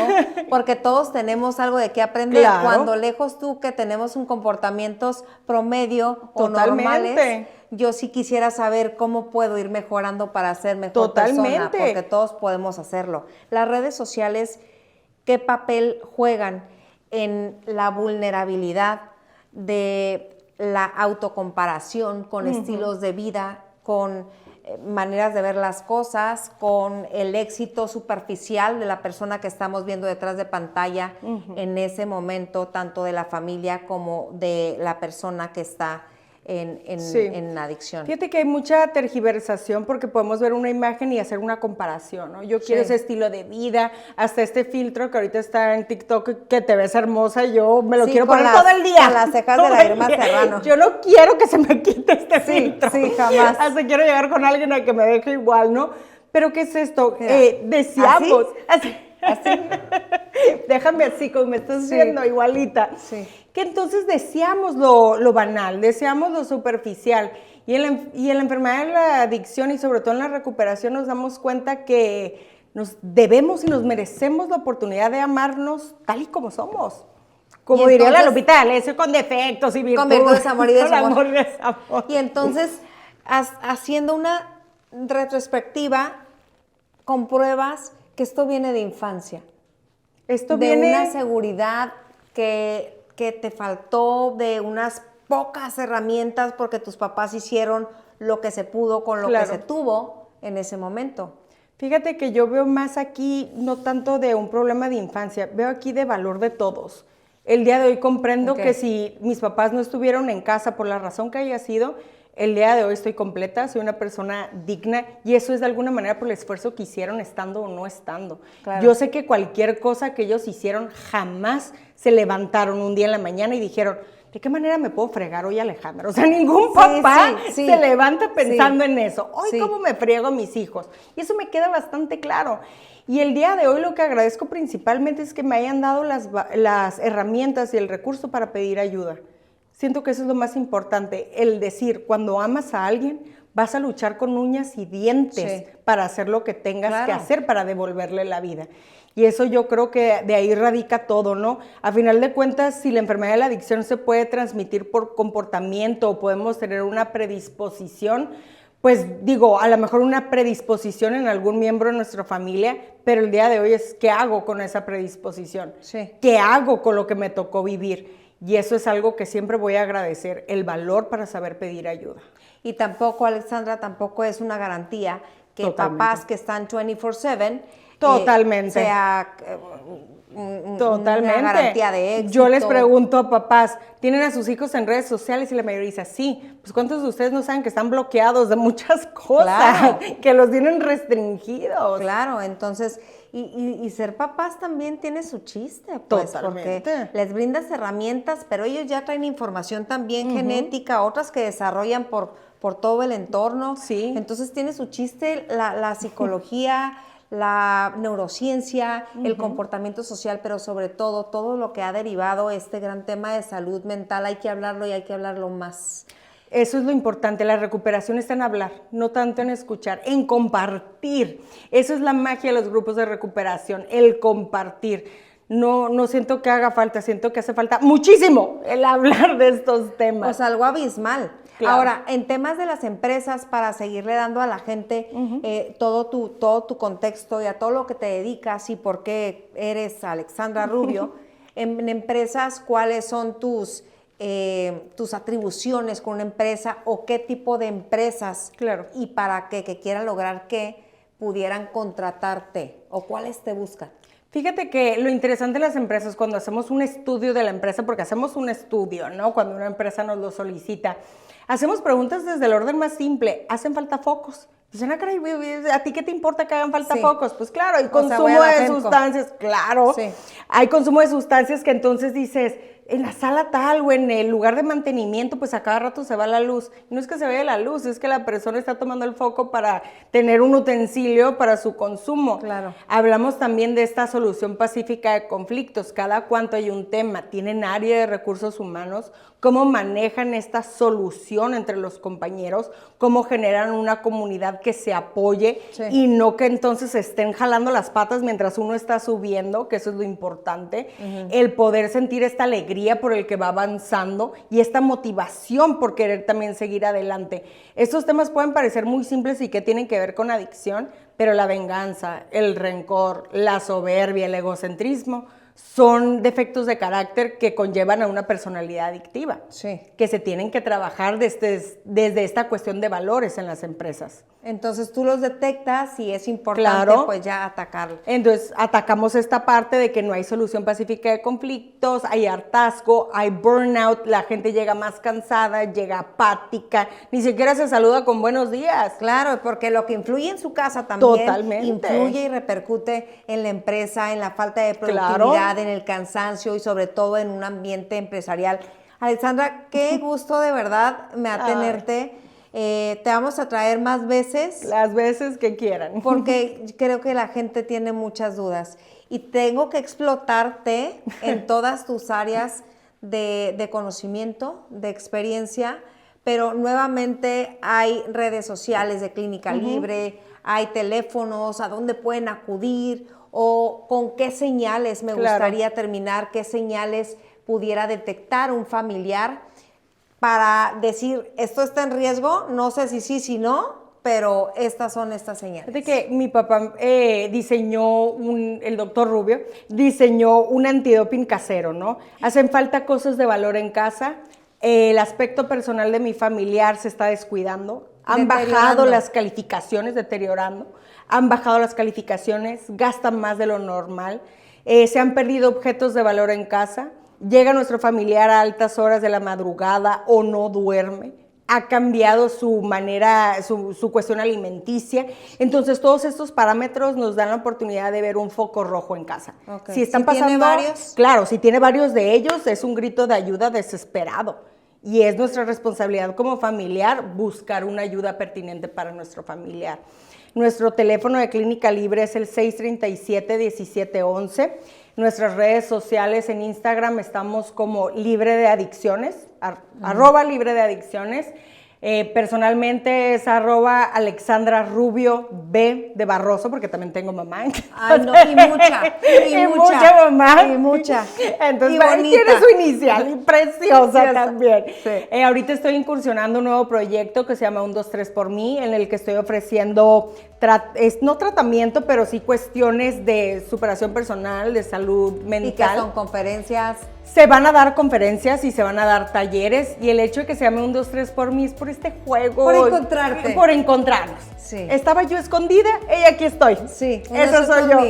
porque todos tenemos algo de qué aprender. Claro. Cuando lejos tú que tenemos un comportamientos promedio o Totalmente. normales, yo sí quisiera saber cómo puedo ir mejorando para ser mejor persona, Totalmente. porque todos podemos hacerlo. Las redes sociales, ¿qué papel juegan en la vulnerabilidad de la autocomparación con estilos de vida, con maneras de ver las cosas, con el éxito superficial de la persona que estamos viendo detrás de pantalla en ese momento, tanto de la familia como de la persona que está en adicción? Fíjate que hay mucha tergiversación porque podemos ver una imagen y hacer una comparación, ¿no? Yo quiero Sí. ese estilo de vida, hasta este filtro que ahorita está en TikTok que te ves hermosa, yo me lo Sí, quiero con poner las- todo el día. con las cejas todo de la el Irma día. Serrano. Yo no quiero que se me quite este filtro. sí, jamás. Hasta quiero llegar con alguien a que me deje igual, ¿no? Pero ¿qué es esto? Mira, Deseamos. Así. Déjame así, como me estás Sí. viendo, igualita. Sí. Que entonces deseamos lo banal, deseamos lo superficial. Y en la enfermedad de la adicción y sobre todo en la recuperación nos damos cuenta que nos debemos y nos merecemos la oportunidad de amarnos tal y como somos. Como Y diría la entonces- Lupita D'Alessio, con defectos y virtudes. Con virtudes, amor y Con desamor. amor y desamor. Y entonces, haciendo una retrospectiva, compruebas que esto viene de infancia. Esto de viene... una seguridad que te faltó, de unas pocas herramientas porque tus papás hicieron lo que se pudo con lo Claro. que se tuvo en ese momento. Fíjate que yo veo más aquí, no tanto de un problema de infancia, veo aquí de valor de todos. El día de hoy comprendo Ok. que si mis papás no estuvieron en casa por la razón que haya sido, el día de hoy estoy completa, soy una persona digna y eso es de alguna manera por el esfuerzo que hicieron estando o no estando. Claro. Yo sé que cualquier cosa que ellos hicieron jamás se levantaron un día en la mañana y dijeron, ¿de qué manera me puedo fregar hoy, Alejandra? O sea, ningún Sí, papá sí, se levanta pensando sí. en eso. Hoy, Sí. ¿cómo me friego a mis hijos? Y eso me queda bastante claro. Y el día de hoy lo que agradezco principalmente es que me hayan dado las herramientas y el recurso para pedir ayuda. Siento que eso es lo más importante, el decir, cuando amas a alguien, vas a luchar con uñas y dientes Sí. para hacer lo que tengas Claro. que hacer para devolverle la vida. Y eso yo creo que de ahí radica todo, ¿no? A final de cuentas, si la enfermedad de la adicción se puede transmitir por comportamiento o podemos tener una predisposición, pues digo, a lo mejor una predisposición en algún miembro de nuestra familia, pero el día de hoy es ¿qué hago con esa predisposición? Sí. ¿Qué hago con lo que me tocó vivir? Y eso es algo que siempre voy a agradecer, el valor para saber pedir ayuda. Y tampoco, Alexandra, tampoco es una garantía que papás que están 24/7 totalmente sea totalmente una garantía de éxito. Yo les pregunto a papás, ¿tienen a sus hijos en redes sociales? Y la mayoría dice, sí. Pues ¿cuántos de ustedes no saben que están bloqueados de muchas cosas? Claro. Que los tienen restringidos. Claro, entonces, y ser papás también tiene su chiste, pues, totalmente. Porque les brindas herramientas, pero ellos ya traen información también genética, otras que desarrollan por todo el entorno. Sí. Entonces tiene su chiste la psicología, la neurociencia, el comportamiento social, pero sobre todo lo que ha derivado este gran tema de salud mental, hay que hablarlo y hay que hablarlo más. Eso es lo importante, la recuperación está en hablar, no tanto en escuchar, en compartir. Eso es la magia de los grupos de recuperación, el compartir. No siento que haga falta, siento que hace falta muchísimo el hablar de estos temas. Pues algo abismal. Claro. Ahora, en temas de las empresas, para seguirle dando a la gente todo tu contexto y a todo lo que te dedicas y por qué eres Alexandra Rubio, en empresas, ¿cuáles son tus atribuciones con una empresa o qué tipo de empresas? Claro. Y para que quieran lograr que pudieran contratarte o cuáles te buscan. Fíjate que lo interesante de las empresas, cuando hacemos un estudio de la empresa, porque hacemos un estudio, ¿no? Cuando una empresa nos lo solicita, hacemos preguntas desde el orden más simple. ¿Hacen falta focos? Dicen, caray, ¿a ti qué te importa que hagan falta focos? Pues claro, hay consumo de sustancias, claro. Sí. Hay consumo de sustancias que entonces dices, en la sala tal o en el lugar de mantenimiento, pues a cada rato se va la luz. Y no es que se vaya la luz, es que la persona está tomando el foco para tener un utensilio para su consumo. Claro. Hablamos también de esta solución pacífica de conflictos. Cada cuanto hay un tema, tienen área de recursos humanos, cómo manejan esta solución entre los compañeros, cómo generan una comunidad que se apoye y no que entonces estén jalando las patas mientras uno está subiendo, que eso es lo importante, el poder sentir esta alegría por el que va avanzando y esta motivación por querer también seguir adelante. Estos temas pueden parecer muy simples y que tienen que ver con adicción, pero la venganza, el rencor, la soberbia, el egocentrismo son defectos de carácter que conllevan a una personalidad adictiva, que se tienen que trabajar desde esta cuestión de valores en las empresas. Entonces tú los detectas y es importante pues ya atacarlos. Entonces atacamos esta parte de que no hay solución pacífica de conflictos, hay hartazgo, hay burnout, la gente llega más cansada, llega apática, ni siquiera se saluda con buenos días. Claro, porque lo que influye en su casa también totalmente influye y repercute en la empresa, en la falta de productividad, en el cansancio y sobre todo en un ambiente empresarial. Alexandra, qué gusto de verdad me da tenerte. Te vamos a traer más veces. Las veces que quieran. Porque creo que la gente tiene muchas dudas. Y tengo que explotarte en todas tus áreas de conocimiento, de experiencia. Pero nuevamente hay redes sociales de Clínica Libre, hay teléfonos, a dónde pueden acudir o con qué señales, me gustaría terminar, qué señales pudiera detectar un familiar para decir, esto está en riesgo, no sé si sí, si no, pero estas son estas señales. De que mi papá diseñó, el doctor Rubio, diseñó un antidoping casero, ¿no? Hacen falta cosas de valor en casa, el aspecto personal de mi familiar se está descuidando, han bajado las calificaciones, han bajado las calificaciones, gastan más de lo normal, se han perdido objetos de valor en casa, llega nuestro familiar a altas horas de la madrugada o no duerme, ha cambiado su manera, su cuestión alimenticia. Entonces, todos estos parámetros nos dan la oportunidad de ver un foco rojo en casa. Si están pasando, ¿tiene varios? Claro, si tiene varios de ellos, es un grito de ayuda desesperado. Y es nuestra responsabilidad como familiar buscar una ayuda pertinente para nuestro familiar. Nuestro teléfono de Clínica Libre es el 637-1711. Nuestras redes sociales en Instagram estamos como Libre de Adicciones, @LibreDeAdicciones. Personalmente es @Alexandra Rubio B de Barroso, porque también tengo mamá. Ay, no, y mucha mamá. Y mucha. Entonces, tiene su inicial, y preciosa también. Sí. Ahorita estoy incursionando un nuevo proyecto que se llama 1, 2, 3 por mí, en el que estoy ofreciendo, no tratamiento, pero sí cuestiones de superación personal, de salud mental. ¿Y qué son conferencias? Se van a dar conferencias y se van a dar talleres, y el hecho de que se llame 1, 2, 3 por mí es por este juego. Por encontrarte. Por encontrarnos. Sí. Estaba yo escondida y aquí estoy. Sí. Eso soy yo.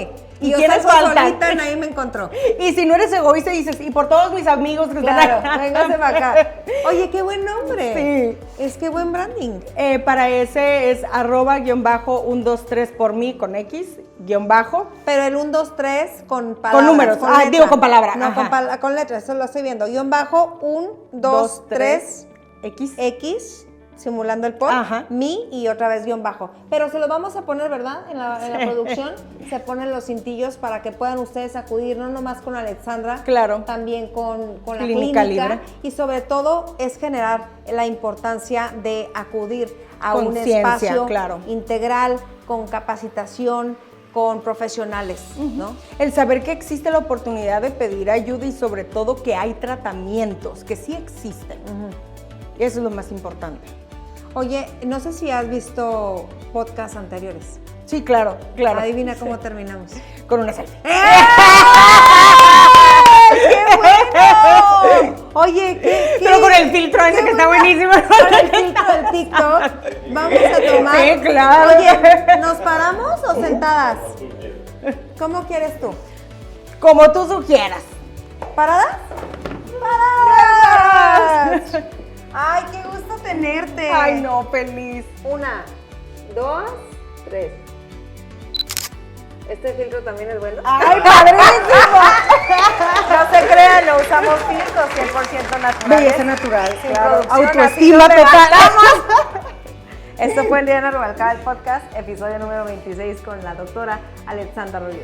Y quienes salgo faltan. solita, nadie me encontró. Y si no eres egoísta, dices, y por todos mis amigos que Claro, están acá. véngase para acá. Oye, qué buen nombre. Sí. Es que buen branding. Para ese es @123 por mí con X, _. Pero el 1, 2, 3 con palabras. Con números. letra. Digo con palabra. No, Ajá. con letras, eso lo estoy viendo. _, 1, 2, 3, X. X, simulando el pod, Ajá. mi y otra vez _. Pero se lo vamos a poner, ¿verdad? En la producción se ponen los cintillos para que puedan ustedes acudir, no nomás con Alexandra, Claro. también con la Clínica clínica. Libre. Y sobre todo es generar la importancia de acudir a un Conciencia, espacio claro. integral, con capacitación, con profesionales, ¿no? El saber que existe la oportunidad de pedir ayuda y sobre todo que hay tratamientos, que sí existen. Eso es lo más importante. Oye, no sé si has visto podcasts anteriores. Sí, claro. Adivina cómo terminamos. Con una selfie. ¡Qué bueno! Oye, ¿qué? Pero con el filtro ese que está buenísimo. Con el filtro del TikTok. Vamos a tomar. Sí, claro. Oye, ¿nos paramos o sentadas? ¿Cómo quieres tú? Como tú sugieras. ¿Paradas? ¡Paradas! ¡Ay, qué gusto tenerte! Ay, no, feliz. 1, 2, 3. ¿Este filtro también es bueno? ¡Ay, padrísimo! No se crean, lo usamos filtros 100% naturales. Belleza natural, Sin claro. producción, Autoestima así no total. levantamos. Esto fue el Diana Rubalcaba, el podcast, episodio número 26 con la doctora Alexandra Rubio.